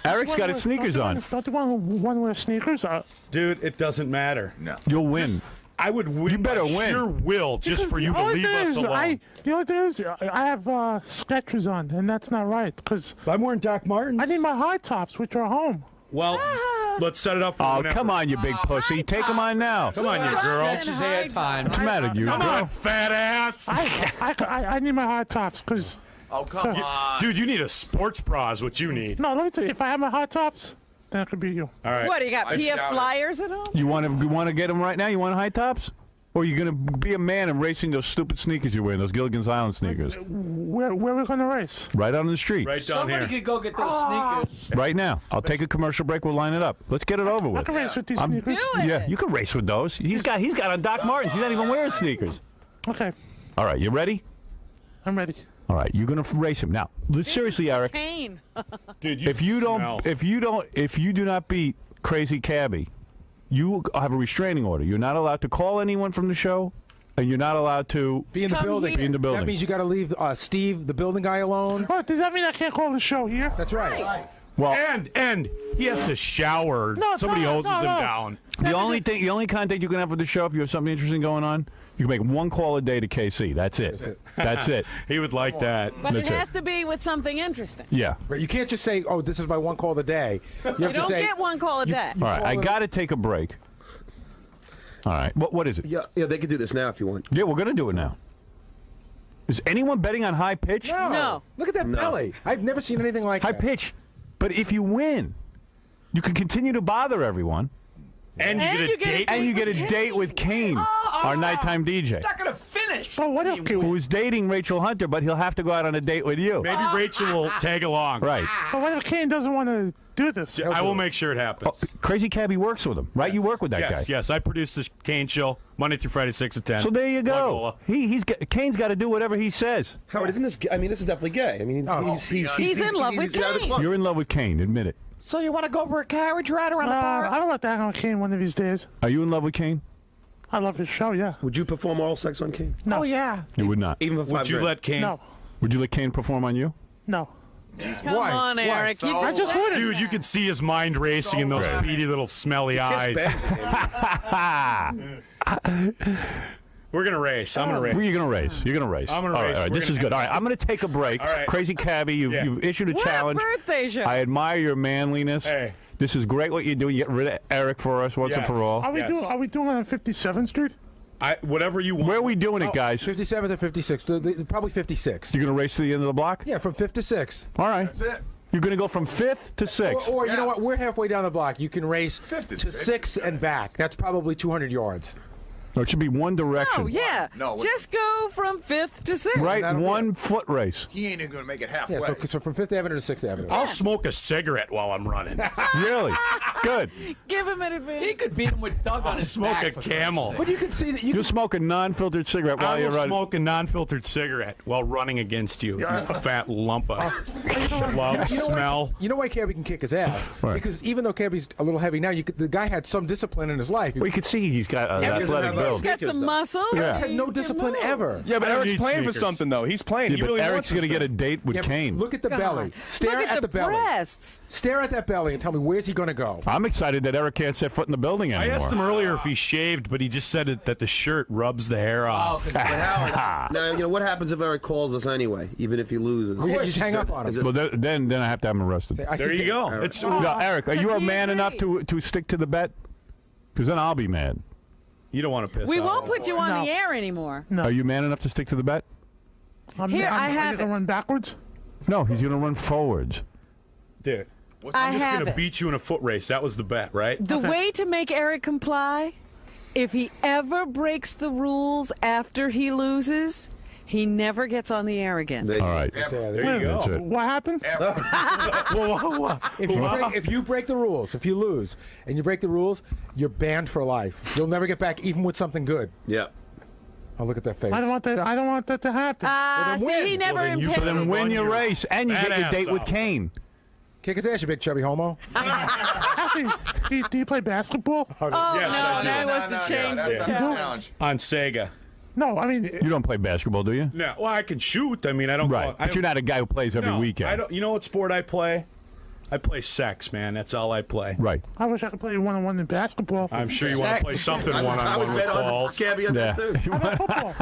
B: Eric's got his sneakers on.
A: Don't you want to wear sneakers?
Q: Dude, it doesn't matter.
J: No.
B: You'll win.
Q: I would win.
B: You better
Q: by
B: win.
Q: sheer will just for you to leave us alone.
A: The only thing is, I have sketchers on, and that's not right. Because
Q: I'm wearing Doc Martens.
A: I need my high tops, which are home.
Q: Well, let's set it up for whenever.
B: Come on, you big pussy. Take them on now.
Q: Come on, you girl.
C: It's his hair time.
B: What's the matter, you
Q: Come
B: girl?
Q: on, fat ass.
A: I need my high tops, because...
R: Oh, come on.
Q: Dude, you need a sports bra is what you need.
A: No, let me tell you, if I have my high tops, then it could be you.
Q: All right.
D: What, do you got PF Flyers at home?
B: You want to get them right now? You want high tops? Or are you going to be a man and racing those stupid sneakers you're wearing, those Gilligan's Island sneakers?
A: Where are we going to race?
B: Right on the street.
Q: Right down
C: Somebody
Q: here.
C: could go get those sneakers.
B: Right now. I'll take a commercial break. We'll line it up. Let's get it over with.
A: I can race with these sneakers.
B: Yeah, you can race with those. He's got on Doc Martens. He's not even wearing sneakers.
A: Okay.
B: All right, you ready?
A: I'm ready.
B: All right, you're gonna race him now. Seriously, Eric.
D: Pain.
Q: Dude,
B: If you do not beat Crazy Cabbie, you have a restraining order. You're not allowed to call anyone from the show, and you're not allowed to
E: Be in the building.
B: Be in the building.
E: That means you got to leave Steve, the building guy, alone.
A: What, does that mean I can't call the show here?
E: That's right.
B: Well,
Q: and he has to shower. Somebody hoses him down.
B: The only contact you can have with the show if you have something interesting going on, you can make one call a day to KC. That's it. That's it.
Q: He would like that.
D: But
B: That's
D: it has to be with something interesting.
B: Yeah.
E: Right, you can't just say, "Oh, this is my one call a day." You
D: You
E: have to
D: don't
E: say,
D: get one call a day.
B: All right, I got to take a break. All right, what is it?
G: Yeah, they can do this now if you want.
B: Yeah, we're gonna do it now. Is anyone betting on high pitch?
E: No. Look at that belly. I've never seen anything like
B: High
E: that.
B: pitch. But if you win, you can continue to bother everyone.
Q: And you get a date with
B: Kane, our nighttime DJ.
C: He's not going to finish.
A: Oh, what
B: Who's dating Rachel Hunter, but he'll have to go out on a date with you.
Q: Maybe Rachel will tag along.
B: Right.
A: But what if Kane doesn't want to do this?
Q: I will make sure it happens.
B: Crazy Cabbie works with him, right? You work with that guy.
Q: Yes, I produce the Kane show Monday through Friday, 6 to 10.
B: So there you go. Kane's got to do whatever he says.
G: Howard, isn't this? I mean, this is definitely gay. I mean,
D: He's in love with Kane.
B: You're in love with Kane. Admit it.
A: So you want to go for a carriage ride around the bar? I don't like that on Kane one of these days.
B: Are you in love with Kane?
A: I love his show, yeah.
G: Would you perform oral sex on Kane?
A: No. Oh, yeah.
B: You would not.
G: Even for
Q: Would you let Kane?
A: No.
B: Would you let Kane perform on you?
A: No.
D: Come on, Eric. You
A: I just wouldn't.
Q: Dude, you could see his mind racing in those beady little smelly eyes. We're going to race. I'm going to race.
B: You're going to race. You're going to race.
Q: I'm going to race.
B: All right, this is good. All right, I'm going to take a break.
Q: All right.
B: Crazy Cabbie, you've issued a
D: What
B: challenge.
D: a birthday show.
B: I admire your manliness.
Q: Hey.
B: This is great what you're doing. You get rid of Eric for us once and for all.
A: Are we doing it on 57th Street?
Q: Whatever you want.
B: Where are we doing it, guys?
E: 57th or 56th. Probably 56th.
B: You're going to race to the end of the block?
E: Yeah, from 5th to 6th.
B: All right.
R: That's it.
B: You're going to go from 5th to 6th.
E: Or you know what? We're halfway down the block. You can race to
R: 6th
E: and back. That's probably 200 yards.
B: No, it should be one direction.
D: Oh, yeah.
R: No,
D: Just go from 5th to 6th.
B: Right, one foot race.
R: He ain't even going to make it halfway.
E: Yeah, so from 5th Avenue to 6th Avenue.
Q: I'll smoke a cigarette while I'm running.
B: Really? Good.
D: Give him an advantage.
C: He could beat him with Doug on his
Q: Smoke
C: back.
Q: a Camel.
E: But you can see that
B: You smoke a non-filtered cigarette
Q: I
B: while
Q: will
B: you're running.
Q: smoke a non-filtered cigarette while running against you, you fat lump of love smell.
E: You know why Cabbie can kick his ass?
B: Right.
E: Because even though Cabbie's a little heavy now, the guy had some discipline in his life.
B: Well, you can see he's got an athletic build.
D: He's got some muscle.
B: Yeah.
E: He had no discipline ever.
J: Yeah, but
Q: I don't
J: Eric's
Q: need
J: playing for
Q: sneakers.
J: something, though. He's playing.
B: Yeah,
J: He
B: but
J: really
B: Eric's
J: wants
B: going to
J: this
B: get a
J: thing.
B: date with
E: Yeah,
B: Kane.
E: Look at the belly. Stare
D: Look at
E: the belly.
D: breasts.
E: Stare at that belly and tell me where's he going to go.
B: I'm excited that Eric can't set foot in the building
Q: I
B: anymore.
Q: asked him earlier if he shaved, but he just said that the shirt rubs the hair off.
G: But Howard, now, you know what happens if Eric calls us anyway, even if he loses?
E: We just hang up on him.
B: Well, then I have to have him arrested.
Q: There you go. It's
B: Now, Eric, are you a
D: He
B: man enough to stick to the bet? Because then I'll be mad.
Q: you don't want to piss
D: We
Q: off.
D: won't put you on
A: No.
D: the air anymore.
A: No.
B: Are you man enough to stick to the bet?
D: Here, I
A: Are
D: have
A: you gonna
D: it.
A: run backwards?
B: No, he's going to run forwards.
Q: Dude,
D: I
Q: I'm just
D: have
Q: going to
D: it.
Q: beat you in a foot race. That was the bet, right?
D: The way to make Eric comply, if he ever breaks the rules after he loses, he never gets on the air again.
B: All right.
Q: There you
B: That's
Q: go.
B: it.
A: What happened?
E: If you break the rules, if you lose and you break the rules, you're banned for life. You'll never get back, even with something good.
G: Yeah.
E: Oh, look at that face.
A: I don't want that to happen.
D: See, he never intended.
B: So then win your race, and you get your
Q: badass
B: date with
Q: out.
B: Kane.
E: Kick his ass, you big chubby homo.
A: Actually, do you play basketball?
D: Oh,
Q: Yes,
D: no,
Q: I do.
D: now he wants to change the
R: That's a
D: channel.
R: challenge.
Q: On Sega.
A: No, I mean,
B: You don't play basketball, do you?
Q: No, well, I can shoot. I mean, I don't.
B: Right. But you're not a guy who plays every
Q: no,
B: weekend.
Q: I don't. You know what sport I play? I play sex, man. That's all I play.
B: Right.
A: I wish I could play one-on-one in basketball.
Q: I'm sure you want to play something
G: I
Q: one-on-one
G: would
Q: with
G: bet on
Q: balls.
G: Cabbie on that too.
A: How about football?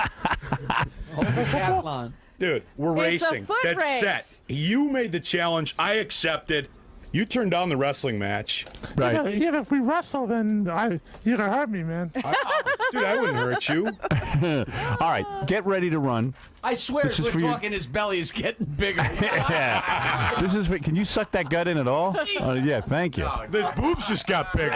C: Decathlon.
Q: Dude, we're
D: It's a
Q: racing.
D: foot
Q: That's
D: race.
Q: set. You made the challenge. I accepted. You turned down the wrestling match.
B: Right.
A: Yeah, but if we wrestle, then you're gonna hurt me, man.
Q: Dude, I wouldn't hurt you.
B: All right, get ready to run.
C: I swear,
B: This
C: as
B: is
C: we're
B: for you.
C: talking, his belly is getting bigger.
B: Yeah. This is. Can you suck that gut in at all? Yeah, thank you.
Q: The boobs just got bigger.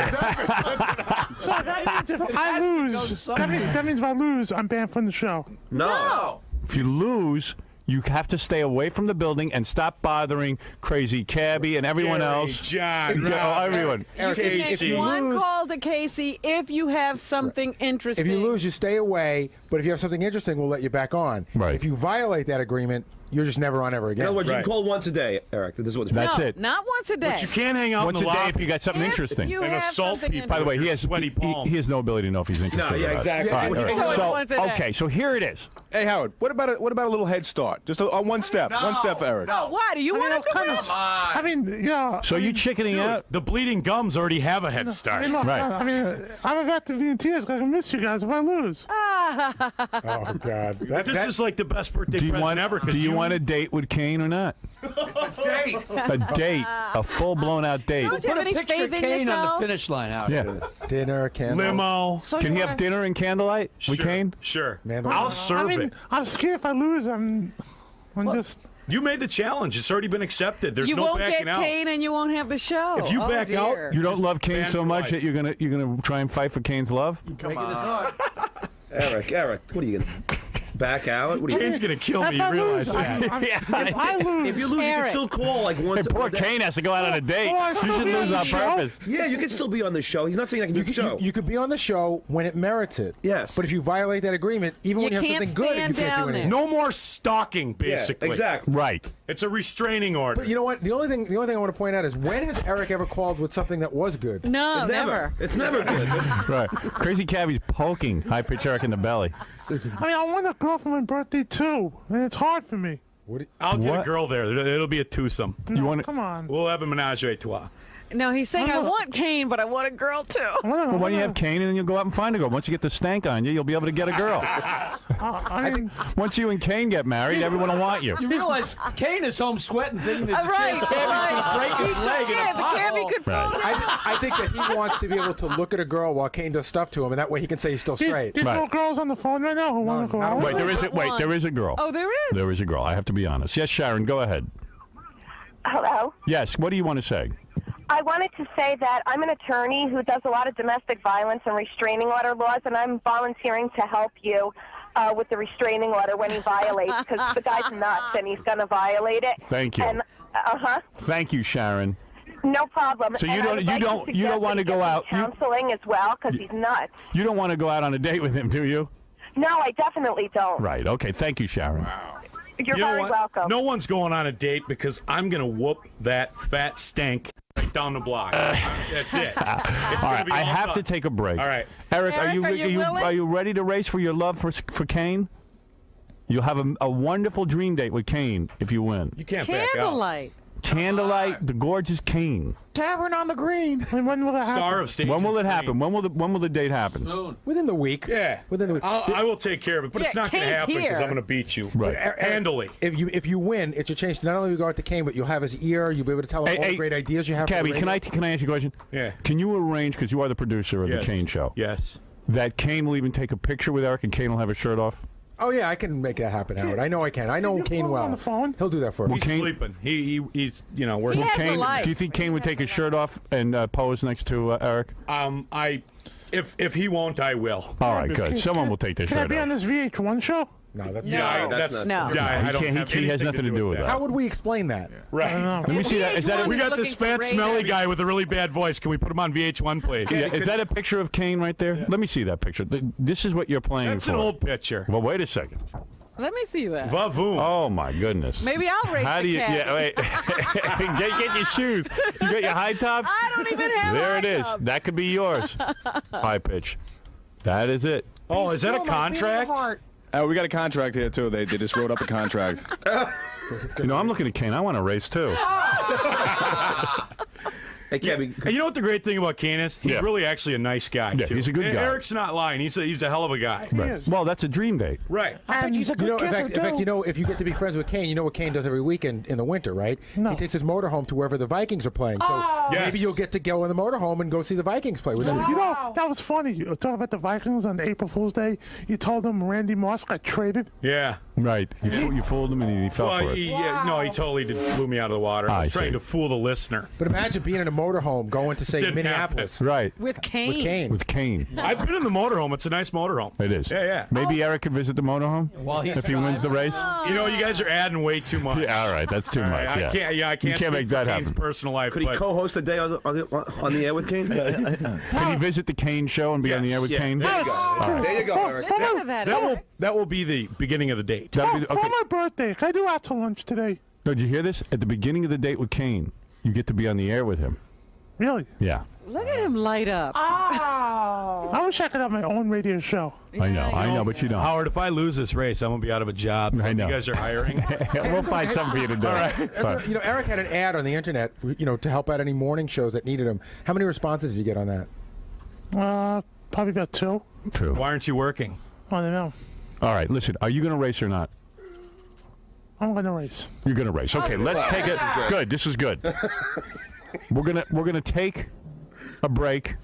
A: So that means if I lose, that means if I lose, I'm banned from the show.
G: No.
B: If you lose, you have to stay away from the building and stop bothering Crazy Cabbie and everyone
Q: Gary,
B: else.
Q: John,
B: Everyone.
D: You can make one call to Casey if you have something interesting.
E: If you lose, you stay away. But if you have something interesting, we'll let you back on.
B: Right.
E: If you violate that agreement, you're just never on ever again.
G: In other words, you can call once a day, Eric. This is what
B: That's
D: no,
B: it.
D: not once a day.
Q: But you can't hang out
B: Once
Q: in
B: a
Q: the
B: day
Q: lobby
B: if you got something interesting.
D: you
Q: and
D: have
Q: assault
D: something
Q: people.
B: By the way,
Q: with
B: he
Q: your
B: has
Q: sweaty palm.
B: he has no ability to know if he's interested.
G: yeah,
B: or not.
G: exactly.
B: All right, all right.
D: So it's once a day.
B: Okay, so here it is.
J: Hey, Howard, what about a little head start? Just on one step. One step for Eric.
D: Oh, why? Do you want to do this?
A: I mean, yeah.
B: So you chickening out?
Q: The bleeding gums already have a head start.
A: Look,
B: Right.
A: I mean, I'm about to be in tears because I miss you guys if I lose.
E: Oh God.
Q: This is like the best birthday
B: Do you
Q: present
B: want?
Q: ever. 'Cause
B: Do you want a date with Kane or not? A date, a full blown out date.
D: Don't you have
C: Put a
D: any
C: picture
D: faith
C: of
D: in
C: Kane on
D: yourself?
C: the finish line out.
B: Yeah.
E: Dinner, candle.
Q: limo?
B: Can you have dinner and candlelight with Kane?
Q: Sure.
E: Man,
Q: I'll
A: I
Q: serve
A: mean,
Q: it.
A: I'm scared if I lose, I'm just.
Q: You made the challenge. It's already been accepted. There's
D: You
Q: no
D: won't
Q: backing
D: get
Q: out.
D: Kane and you won't have the show.
Q: If you
D: Oh,
Q: back out,
D: dear.
B: You don't love Kane
Q: ban
B: so
Q: for
B: much
Q: life.
B: that you're gonna try and fight for Kane's love?
C: Come on.
G: Eric, what are you gonna back out? What are you
Q: Kane's gonna kill me.
A: If I
Q: You realize
A: lose,
Q: that?
A: if I lose,
G: If you lose, you can
D: Eric.
G: still call like once.
B: Hey, poor
G: a day.
B: Kane has to go out on a date.
A: Oh, I
B: You
A: still
B: should
A: be on
B: lose
A: the
B: on
A: show?
B: purpose.
G: Yeah, you can still be on the show. He's not saying I can do the show.
E: You could be on the show when it merits it.
G: Yes.
E: But if you violate that agreement, even
D: You
E: when you have
D: can't
E: something good, you
D: stand
E: can't
D: down
E: do
D: there.
E: anything.
Q: No more stalking, basically.
G: Yeah, exactly.
B: Right.
Q: It's a restraining order.
E: But you know what? The only thing I want to point out is when has Eric ever called with something that was good?
D: No, never.
G: It's never good.
B: Right. Crazy Cabbie's poking High Pitch Eric in the belly.
A: I mean, I want a girl for my birthday too, and it's hard for me.
Q: I'll get a
B: What?
Q: girl there. It'll be a twosome.
B: You want
A: Come on.
Q: We'll have a menage a trois.
D: No, he's saying I want Kane, but I want a girl too.
B: Well, why don't you have Kane and then you'll go out and find a girl? Once you get the stank on you, you'll be able to get a girl.
A: I mean,
B: Once you and Kane get married, everyone will want you.
C: You realize Kane is home sweating, thinking there's a
D: Right,
C: chance Cabbie's going to break his leg in a
D: Yeah, but Cabbie
C: pothole.
D: could fall down.
E: I think that he wants to be able to look at a girl while Kane does stuff to him, and that way he can say he's still straight.
A: there's no
B: Right.
A: girls on the phone right now who want to go out.
B: Wait, there is a girl.
D: Oh, there is.
B: There is a girl. I have to be honest. Yes, Sharon, go ahead.
S: Hello.
B: Yes, what do you want to say?
S: I wanted to say that I'm an attorney who does a lot of domestic violence and restraining order laws, and I'm volunteering to help you with the restraining order when he violates, because the guy's nuts and he's going to violate it.
B: Thank you.
S: And
B: Thank you, Sharon.
S: no problem.
B: So you
S: And I
B: don't-
S: would
B: you
S: like to
B: don't- you
S: suggest
B: don't want
S: that
B: to
S: he
B: go
S: get
B: out-
S: some counseling as well, because he's nuts.
B: You don't want to go out on a date with him, do you?
S: No, I definitely don't.
B: Right. Okay. Thank you, Sharon.
S: You're
Q: You know
S: very
Q: what?
S: welcome.
Q: No one's going on a date because I'm going to whoop that fat stank right down the block. That's it. It's
B: All
Q: gonna
B: right.
Q: be
B: I
Q: all
B: have
Q: done.
B: to take a break.
Q: All right.
B: Eric,
D: Eric, are you willing?
B: are you ready to race for your love for Kane? You'll have a wonderful dream date with Kane if you win.
Q: You can't back out.
D: Candlelight.
B: Candlelight, the gorgeous Kane.
E: Tavern on the Green.
A: When will that happen?
Q: Star of stage.
B: When will it
Q: and
B: happen?
Q: screen.
B: When will the date happen?
C: Soon.
E: Within the week.
Q: Yeah.
E: Within the week.
Q: I will take care of it, but it's
D: Yeah,
Q: not going to
D: Kane's
Q: happen because
D: here.
Q: I'm going to beat you.
B: Right.
Q: Handily.
E: If you win, it should change. Not only will you go out to Kane, but you'll have his ear. You'll be able to tell him all the great ideas you have. for the
B: Cabbie, can
E: radio.
B: I ask you a question?
Q: Yeah.
B: Can you arrange, because you are the producer of
Q: Yes.
B: the Kane show,
Q: Yes.
B: that Kane will even take a picture with Eric and Kane will have his shirt off?
E: Oh yeah, I can make that happen, Howard. I know I can. I know
A: you
E: Kane
A: put him
E: well.
A: on the phone?
E: He'll do that for me.
Q: He's sleeping. He's we're
D: He has a
B: Kane,
D: life.
B: do you think Kane would take his shirt off and pose next to Eric?
Q: If he won't, I will.
B: All right, good. Someone will take their
A: Can I
B: shirt
A: be
B: off.
A: on this VH1 show?
E: No, that's
Q: Yeah,
G: that's
D: No.
Q: Yeah, I don't
B: can't-
Q: have
B: he has
Q: anything
B: nothing to do with that.
E: How would we explain that?
Q: Right.
B: Let me see that. Is that
Q: We
B: a,
Q: got this fat, smelly guy with a really bad voice. Can we put him on VH1, please?
B: yeah, is that a picture of Kane right there? Let me see that picture. This is what you're playing
Q: That's
B: for.
Q: an old picture.
B: Well, wait a second.
D: Let me see that.
Q: Vavoom.
B: Oh my goodness.
D: Maybe I'll race
B: How
D: the
B: do you?
D: Cabbie.
B: Yeah, wait. get your shoes. You got your high tops.
D: I don't even have
B: There
D: high
B: it is.
D: tops.
B: That could be yours. High pitch. That is it.
Q: Oh, is that a contract?
J: We got a contract here too. They just wrote up a contract.
B: You know, I'm looking at Kane. I want to race too.
Q: Hey, Cabbie. And you know what the great thing about Kane is? He's really actually a nice guy,
B: Yeah,
Q: too.
B: he's a good
Q: And
B: guy.
Q: Eric's not lying. He's a hell of a guy.
B: Right. Well, that's a dream date.
Q: Right.
E: And in fact, if you get to be friends with Kane, you know what Kane does every weekend in the winter, right?
A: No.
E: He takes his motorhome to wherever the Vikings are playing. So maybe you'll get to go in the motorhome and go see the Vikings play. With them.
A: You know, that was funny. You talk about the Vikings on April Fool's Day. You told them Randy Moss got traded.
Q: Yeah.
B: Right. You fooled him and he fell
Q: Well,
B: for it.
Q: no, he totally blew me out of the water. I was trying to fool the listener.
E: But imagine being in a motorhome going to, say,
Q: Didn't
E: Minneapolis.
B: Right.
D: With Kane.
E: With Kane.
B: With Kane.
Q: I've been in the motorhome. It's a nice motorhome.
B: It is.
Q: Yeah.
B: Maybe Eric could visit the motorhome if he wins the race.
Q: You know, you guys are adding way too much.
B: Yeah, all right, that's too much.
Q: I can't.
B: You can't
Q: speak
B: make
Q: for
B: that
Q: Kane's
B: happen.
Q: personal life.
G: Could he
Q: but
G: co-host a day on the air with Kane?
B: Can he visit the Kane show and be on the air with Kane?
Q: There you go.
B: All right.
G: There you go, Eric.
Q: That will be the beginning of the date.
B: That'll be
A: For my birthday, can I do out to lunch today?
B: No, did you hear this? At the beginning of the date with Kane, you get to be on the air with him.
A: Really?
B: Yeah.
D: Look at him light up.
A: I wish I could have my own radio show.
B: I know, but you don't.
Q: Howard, if I lose this race, I'm gonna be out of a job. So
B: I
Q: if
B: know.
Q: you guys are hiring.
B: We'll find something for you to do.
Q: All right.
E: You know, Eric had an ad on the internet, to help out any morning shows that needed him. How many responses did you get on that?
A: Probably about 2.
B: True.
Q: Why aren't you working?
A: I don't know.
B: All right, listen. Are you going to race or not?
A: I'm going to race.
B: You're going to race. Okay, let's take it. Good. This is good. We're gonna take a break.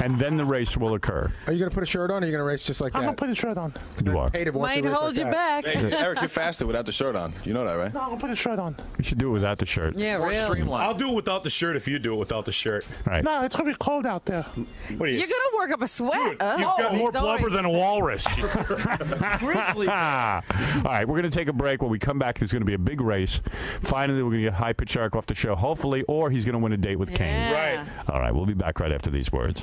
B: And then the race will occur.
E: Are you going to put a shirt on, or are you going to race just like
A: I'm
E: that?
A: going to put a shirt on.
B: You are.
D: Might hold you back.
J: Hey, Eric, you're faster without the shirt on. You know that, right?
A: No, I'm going to put a shirt on.
B: You should do it without the shirt.
D: Yeah, really.
Q: I'll do it without the shirt if you do it without the shirt.
B: Right.
A: No, it's going to be cold out there.
Q: What are you?
D: You're going to work up a sweat.
Q: You've got more blubber than a walrus.
D: Grizzly.
B: All right, we're going to take a break. When we come back, there's going to be a big race. Finally, we're going to get High Pitch Eric off the show, hopefully, or he's going to win a date with Kane.
Q: Right.
B: All right, we'll be back right after these words.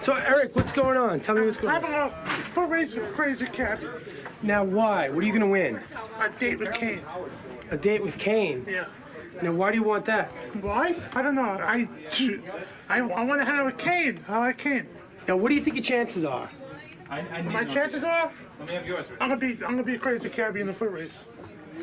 I: So, Eric, what's going on? Tell me what's going
A: Having
I: on.
A: a full race with Crazy Cabbie.
I: Now, why? What are you going to win?
A: A date with Kane.
I: A date with Kane?
A: Yeah.
I: Now, why do you want that?
A: Why? I don't know. I want to hang out with Kane. I like Kane.
I: Now, what do you think your chances are?
A: My chances are I'm gonna be Crazy Cabbie in the foot race.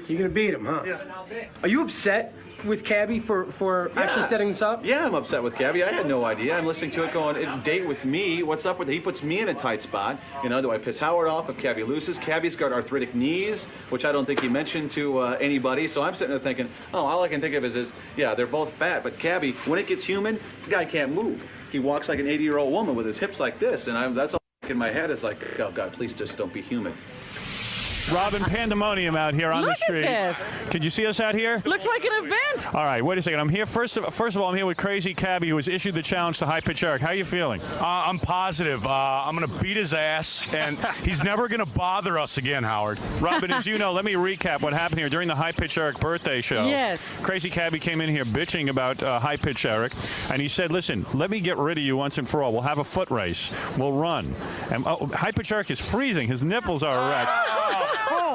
I: You're going to beat him, huh?
A: Yeah.
I: Are you upset with Cabbie for actually setting this up?
T: Yeah, I'm upset with Cabbie. I had no idea. I'm listening to it going, date with me. What's up with it? He puts me in a tight spot. Do I piss Howard off if Cabbie loses? Cabbie's got arthritic knees, which I don't think he mentioned to anybody. So I'm sitting there thinking, all I can think of is, yeah, they're both fat. But Cabbie, when it gets human, the guy can't move. He walks like an 80-year-old woman with his hips like this. And that's all in my head is like, oh, God, please just don't be human.
B: Robin, pandemonium out here on the street.
D: Look at this.
B: Could you see us out here?
D: Looks like an event.
B: All right, wait a second. I'm here. First of all, I'm here with Crazy Cabbie, who has issued the challenge to High Pitch Eric. How are you feeling?
Q: I'm positive. I'm going to beat his ass, and he's never going to bother us again, Howard.
B: Robin, as you know, let me recap what happened here during the High Pitch Eric birthday show.
D: Yes.
B: Crazy Cabbie came in here bitching about High Pitch Eric, and he said, listen, let me get rid of you once and for all. We'll have a foot race. We'll run. And High Pitch Eric is freezing. His nipples are erect.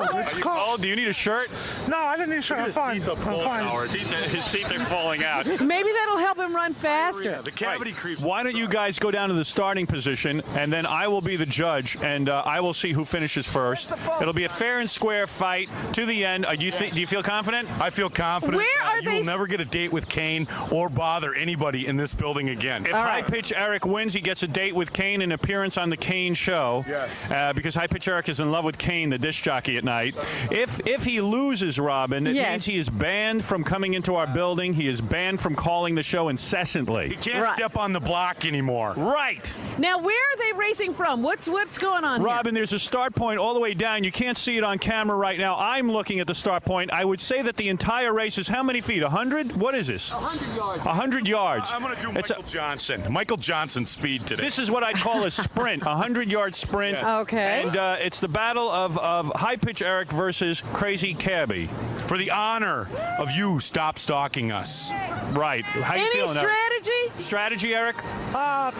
A: It's
B: Are you cold? Do you need a shirt?
A: No, I didn't need a shirt. I'm fine. I'm fine.
B: His teeth are falling out.
D: Maybe that'll help him run faster.
B: The cavity creeps. Why don't you guys go down to the starting position, and then I will be the judge, and I will see who finishes first. It'll be a fair and square fight to the end. Do you feel confident?
Q: I feel confident.
D: Where are
Q: you
D: they?
Q: will never get a date with Kane or bother anybody in this building again.
B: If High Pitch Eric wins, he gets a date with Kane, an appearance on the Kane show.
Q: Yes.
B: Because High Pitch Eric is in love with Kane, the disc jockey at night. If he loses, Robin, it means he is banned from coming into our building. He is banned from calling the show incessantly.
Q: He can't step on the block anymore.
B: Right.
D: Now, where are they racing from? What's going on
B: Robin, there's a start point all the way down. You can't see it on camera right now. I'm looking at the start point. I would say that the entire race is how many feet? 100? What is this?
Q: 100 yards.
B: 100 yards.
Q: I'm going to do Michael Johnson. Michael Johnson speed today.
B: This is what I'd call a sprint, a 100-yard sprint.
Q: Yes.
D: Okay.
B: And it's the battle of High Pitch Eric versus Crazy Cabbie.
Q: For the honor of you, stop stalking us.
B: Right. How you feeling,
D: strategy?
B: Strategy, Eric?
A: No,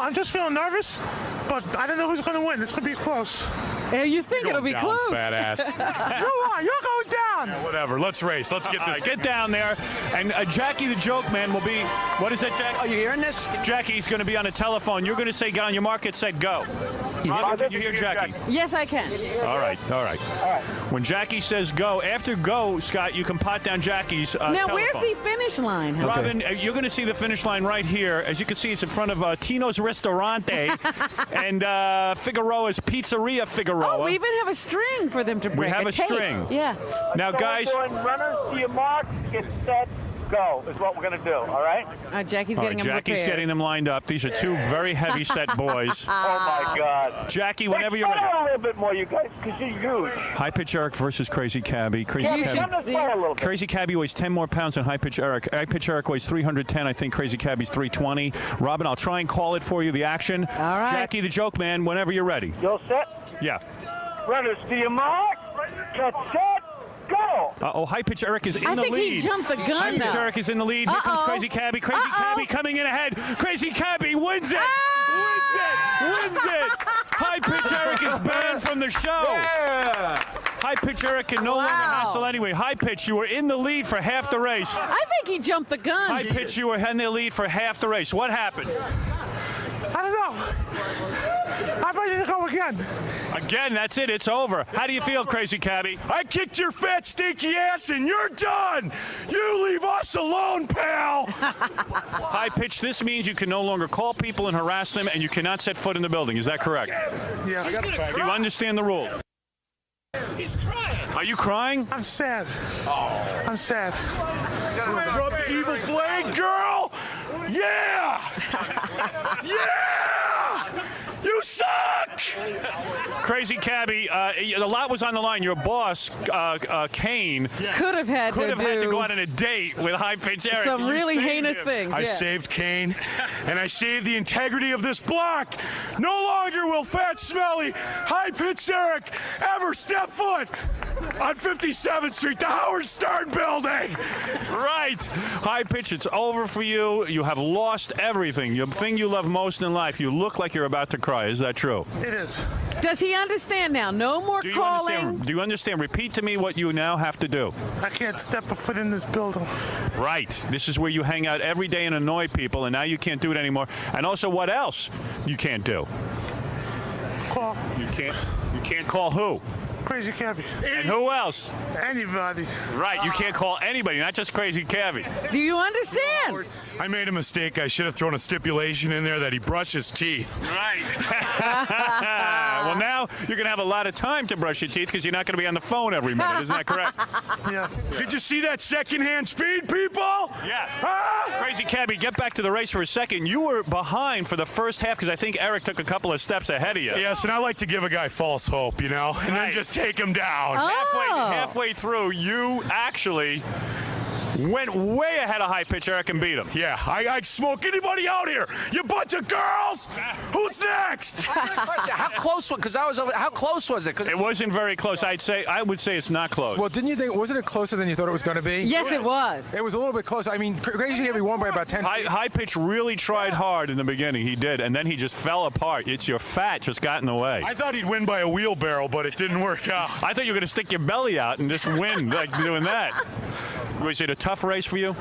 A: I'm just feeling nervous, but I don't know who's going to win. It's going to be close.
D: Yeah, you think
Q: You're
D: it'll be
Q: going down,
D: close?
Q: fat ass.
A: You're going down.
Q: Yeah, whatever. Let's race. Let's get this.
B: Get down there. And Jackie the Joke Man will be, what is that, Jack?
C: Oh, you hearing this?
B: Jackie's going to be on a telephone. You're going to say, get on your mark, get set, go. Robin, can you hear Jackie?
D: Yes, I can.
B: All right. When Jackie says go, after go, Scott, you can pot down Jackie's
D: Now,
B: telephone.
D: where's the finish line?
B: Robin, you're going to see the finish line right here. As you can see, it's in front of Tino's Ristorante and Figueroa's Pizzeria Figueroa.
D: Oh, we even have a string for them to break.
B: We have a
D: tape.
B: string.
D: Yeah.
B: Now, guys.
F: Runners to your mark, get set, go is what we're going to do, all right?
D: Jackie's
B: All
D: getting
B: right,
D: them
B: Jackie's
D: prepared.
B: getting them lined up. These are two very heavy-set boys.
F: Oh, my God.
B: Jackie, whenever you're ready.
F: A little bit more, you guys, because you're huge.
B: High Pitch Eric versus Crazy Cabbie. Crazy Cabbie weighs 10 more pounds than High Pitch Eric. High Pitch Eric weighs 310. I think Crazy Cabbie's 320. Robin, I'll try and call it for you, the action.
D: All right.
B: Jackie, the joke man, whenever you're ready.
F: You all set?
B: Yeah.
F: Runners to your mark, get set, go.
B: High Pitch Eric is in
D: I
B: the
D: think
B: lead.
D: he jumped the gun
B: High Pitch
D: now.
B: Eric is in the lead. Here comes Crazy Cabbie. Crazy Cabbie coming in ahead. Crazy Cabbie wins it. Wins it. High Pitch Eric is banned from the show.
F: Yeah.
B: High Pitch Eric can no longer hassle anyway. High Pitch, you were in the lead for half the race.
D: I think he jumped the gun.
B: High Pitch, you were in the lead for half the race. What happened?
A: I don't know. I'm ready to go again.
B: Again, that's it. It's over. How do you feel, Crazy Cabbie?
Q: I kicked your fat, stinky ass, and you're done. You leave us alone, pal.
B: High Pitch, this means you can no longer call people and harass them, and you cannot set foot in the building. Is that correct?
A: Yeah.
B: Do you understand the rule?
F: He's crying.
B: Are you crying?
A: I'm sad. I'm sad.
Q: Rub evil flag, girl. Yeah. Yeah. You suck!
B: Crazy Cabbie, a lot was on the line. Your boss, Kane,
D: could have had
B: to
D: do
B: go out on a date with High Pitch Eric.
D: some
B: You
D: really
B: saved
D: heinous
B: him.
D: things.
Q: I saved Kane, and I saved the integrity of this block. No longer will fat, smelly, high-pitched Eric ever step foot on 57th Street, the Howard Stern building.
B: Right. High Pitch, it's over for you. You have lost everything. The thing you love most in life. You look like you're about to cry. Is that true?
A: It is.
D: Does he understand now? No more calling.
B: Do you understand? Repeat to me what you now have to do.
A: I can't step a foot in this building.
B: Right. This is where you hang out every day and annoy people, and now you can't do it anymore. And also, what else you can't do?
A: Call.
B: You can't call who?
A: Crazy Cabbie.
B: And who else?
A: Anybody.
B: Right. You can't call anybody, not just Crazy Cabbie.
D: Do you understand?
Q: I made a mistake. I should have thrown a stipulation in there that he brush his teeth.
B: Right. Well, now you're going to have a lot of time to brush your teeth because you're not going to be on the phone every minute. Isn't that correct?
A: Yeah.
Q: Did you see that secondhand speed, people?
B: Yeah. Crazy Cabbie, get back to the race for a second. You were behind for the first half because I think Eric took a couple of steps ahead of you.
Q: Yes, and I like to give a guy false hope, you know, and then just take him down.
B: Halfway through, you actually went way ahead of High Pitch Eric and beat him.
Q: Yeah, I'd smoke anybody out here. You bunch of girls. Who's next?
C: How close was? Because I was over. How close was it?
B: It wasn't very close. I would say it's not close.
E: Well, didn't you think? Wasn't it closer than you thought it was going to be?
D: Yes, it was.
E: It was a little bit closer. I mean, Crazy Cabbie won by about 10.
B: High Pitch really tried hard in the beginning. He did, and then he just fell apart. It's your fat just got in the way.
Q: I thought he'd win by a wheelbarrow, but it didn't work out.
B: I thought you were going to stick your belly out and just win like doing that. Was it a tough race for you?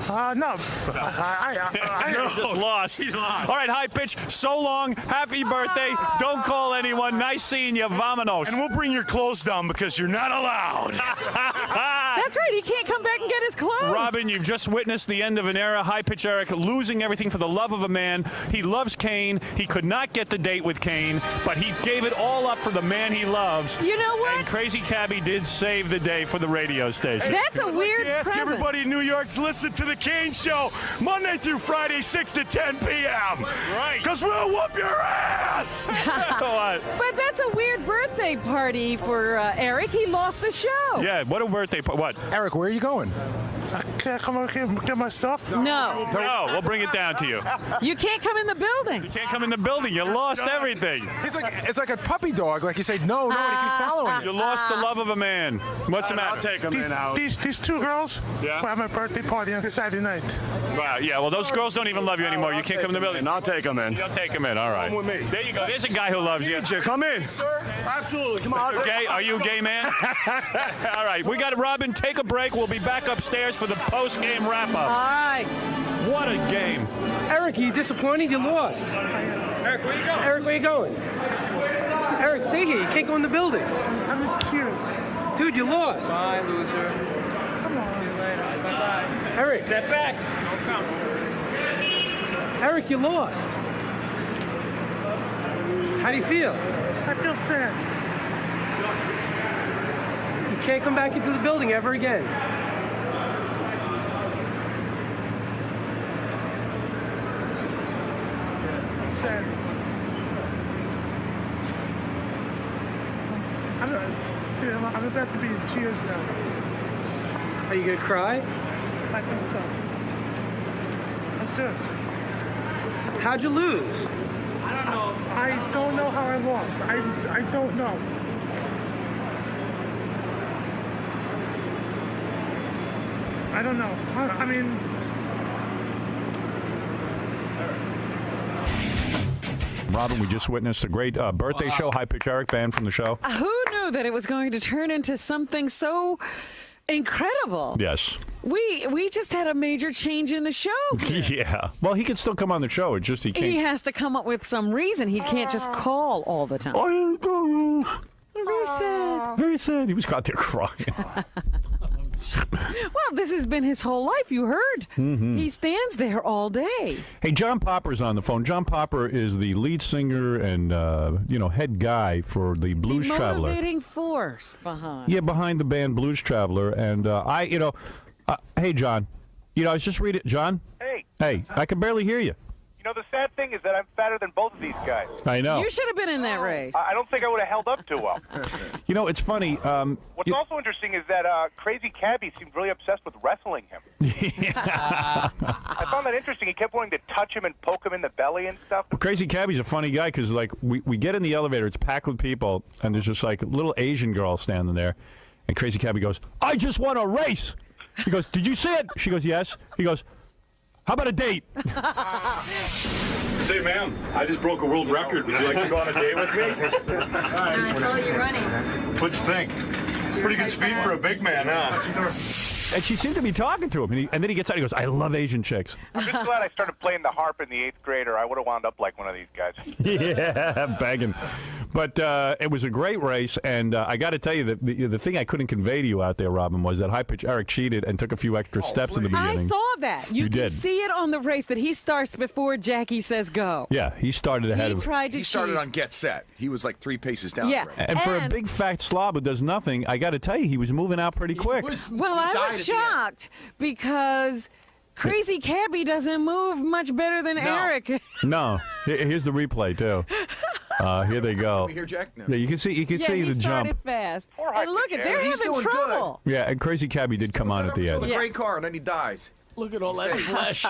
A: No.
B: I just lost. All right, High Pitch, so long. Happy birthday. Don't call anyone. Nice seeing you. Vamonos.
Q: And we'll bring your clothes down because you're not allowed.
D: That's right. He can't come back and get his clothes.
B: Robin, you've just witnessed the end of an era. High Pitch Eric losing everything for the love of a man. He loves Kane. He could not get the date with Kane, but he gave it all up for the man he loves.
D: You know what?
B: And Crazy Cabbie did save the day for the radio station.
D: That's a weird
Q: Ask
D: present.
Q: everybody in New York to listen to the Kane Show Monday through Friday, 6 to 10 p.m.
B: Right.
Q: Because we'll whoop your ass.
D: But that's a weird birthday party for Eric. He lost the show.
B: Yeah, what a birthday party. What?
E: Eric, where are you going?
A: Can I come over here and get my stuff?
D: No.
B: No, we'll bring it down to you.
D: You can't come in the building.
B: You can't come in the building. You lost everything.
E: It's like a puppy dog. Like you say, no, and he keeps following
B: You lost the love of a man. What's the matter?
Q: I'll take him in out.
A: These two girls
B: Yeah.
A: will have my birthday party on Saturday night.
B: Wow, yeah, well, those girls don't even love you anymore. You can't come in the building.
Q: I'll take him in.
B: You'll take him in, all right.
Q: Come with me.
B: There you go. There's a guy who loves you.
Q: Come in. Sir, absolutely. Come on.
B: Gay? Are you a gay man? All right, we got it, Robin. Take a break. We'll be back upstairs for the post-game wrap-up.
D: All right.
B: What a game.
I: Eric, you disappointed? You lost. Eric, where you going? Eric, where you going? Eric, stay here. You can't go in the building.
A: I'm in tears.
I: Dude, you lost.
M: Bye, loser.
A: Come on.
M: See you later. Bye-bye.
I: Eric.
M: Step back. Don't come.
I: Eric, you lost. How do you feel?
A: I feel sad.
I: You can't come back into the building ever again.
A: I'm sad. Dude, I'm about to be in tears now.
I: Are you gonna cry?
A: I think so. I'm serious.
I: How'd you lose?
A: I don't know how I lost. I don't know. I don't know. I mean...
B: Robin, we just witnessed a great birthday show, High Pitch Eric band from the show.
D: Who knew that it was going to turn into something so incredible?
B: Yes.
D: We just had a major change in the show.
B: Yeah. Well, he can still come on the show. It's just he can't.
D: He has to come up with some reason. He can't just call all the time. Very sad.
B: Very sad. He was out there crying.
D: Well, this has been his whole life. You heard.
B: Mm-hmm.
D: He stands there all day.
B: Hey, John Popper's on the phone. John Popper is the lead singer and head guy for the Blues
D: The
B: Traveler.
D: motivating force behind.
B: Yeah, behind the band Blues Traveler. And hey, John. I was just reading. John. Hey, I can barely hear you.
U: You know, the sad thing is that I'm fatter than both of these guys.
B: I know.
D: You should have been in that race.
U: I don't think I would have held up too well.
B: It's funny.
U: What's also interesting is that Crazy Cabbie seemed really obsessed with wrestling him. I found that interesting. He kept wanting to touch him and poke him in the belly and stuff.
B: Crazy Cabbie's a funny guy because, we get in the elevator, it's packed with people, and there's just, a little Asian girl standing there, and Crazy Cabbie goes, "I just won a race." He goes, "Did you see it?" She goes, "Yes." He goes, "How about a date?"
Q: Say, ma'am, I just broke a world record. Would you like to go on a date with me?
D: I saw you running.
Q: What'd you think? Pretty good speed for a big man, huh?
B: And she seemed to be talking to him, and then he gets out and he goes, "I love Asian chicks."
U: I'm just glad I started playing the harp in the 8th grade, or I would have wound up like one of these guys.
B: Yeah, begging. But it was a great race, and I got to tell you, the thing I couldn't convey to you out there, Robin, was that High Pitch Eric cheated and took a few extra steps in the beginning.
D: I saw that. You can
B: did.
D: see it on the race that he starts before Jackie says go.
B: Yeah, he started ahead of.
R: He started on get set. He was like 3 paces down.
D: Yeah.
B: And for a big fat slob who does nothing, I got to tell you, he was moving out pretty quick.
D: Well, I was shocked because Crazy Cabbie doesn't move much better than Eric.
B: No, here's the replay too. Here they go.
R: Can we hear Jack? No.
B: Yeah, you can see
D: he
B: the
D: started
B: jump.
D: fast. And look at they're
R: He's
D: having
R: doing
D: trouble.
B: Yeah, and Crazy Cabbie did come on at the end.
R: The great car, and then he dies.
C: Look at all that flesh.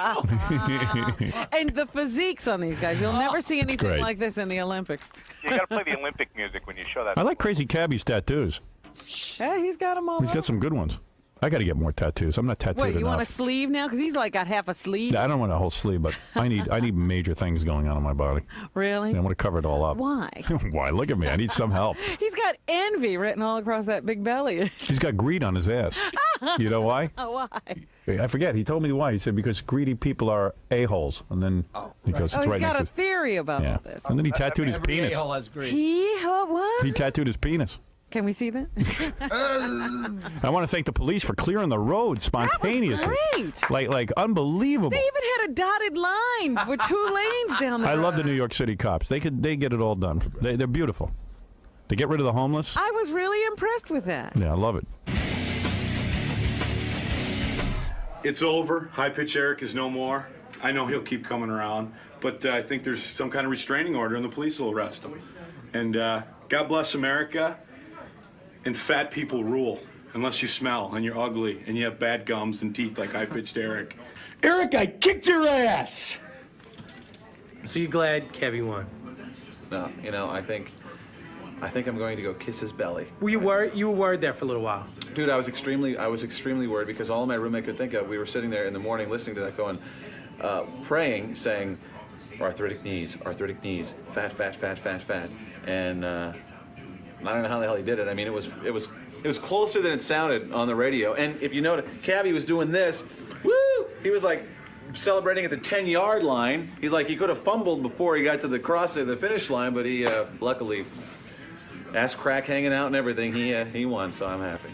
D: And the physiques on these guys. You'll never see anything
B: great.
D: like this in the Olympics.
U: You got to play the Olympic music when you show that.
B: I like Crazy Cabbie's tattoos.
D: Yeah, he's got them all.
B: He's got some good ones. I got to get more tattoos. I'm not tattooed
D: Wait, you
B: enough.
D: want a sleeve now? Because he's got half a sleeve.
B: I don't want a whole sleeve, but I need major things going on my body.
D: Really?
B: I want to cover it all up.
D: Why?
B: Why? Look at me. I need some help.
D: He's got envy written all across that big belly.
B: He's got greed on his ass. You know why?
D: Why?
B: I forget. He told me why. He said because greedy people are a-holes. And then he goes, it's
D: he's
B: right
D: got
B: next
D: a
B: to his...
D: theory about all this.
B: And then he tattooed his penis.
C: A-hole has greed.
D: What?
B: He tattooed his penis.
D: Can we see that?
B: I want to thank the police for clearing the road spontaneously.
D: That was great.
B: Like unbelievable.
D: They even had a dotted line with 2 lanes down there.
B: I love the New York City cops. They get it all done. They're beautiful. They get rid of the homeless.
D: I was really impressed with that.
B: Yeah, I love it.
Q: It's over. High Pitch Eric is no more. I know he'll keep coming around, but I think there's some kind of restraining order and the police will arrest him. And God bless America, and fat people rule, unless you smell and you're ugly and you have bad gums and teeth like High Pitched Eric.
V: Eric, I kicked your ass!
I: So you glad Cabbie won?
T: No, I think I'm going to go kiss his belly.
I: Were you worried? You were worried there for a little while.
T: Dude, I was extremely worried because all my roommate could think of, we were sitting there in the morning listening to that going, praying, saying, arthritic knees, fat, fat, fat, fat, fat. And I don't know how the hell he did it. I mean, it was closer than it sounded on the radio. And if you notice, Cabbie was doing this, woo! He was like celebrating at the 10-yard line. He's like, he could have fumbled before he got to the finish line, but he luckily Ass crack hanging out and everything. He won, so I'm happy.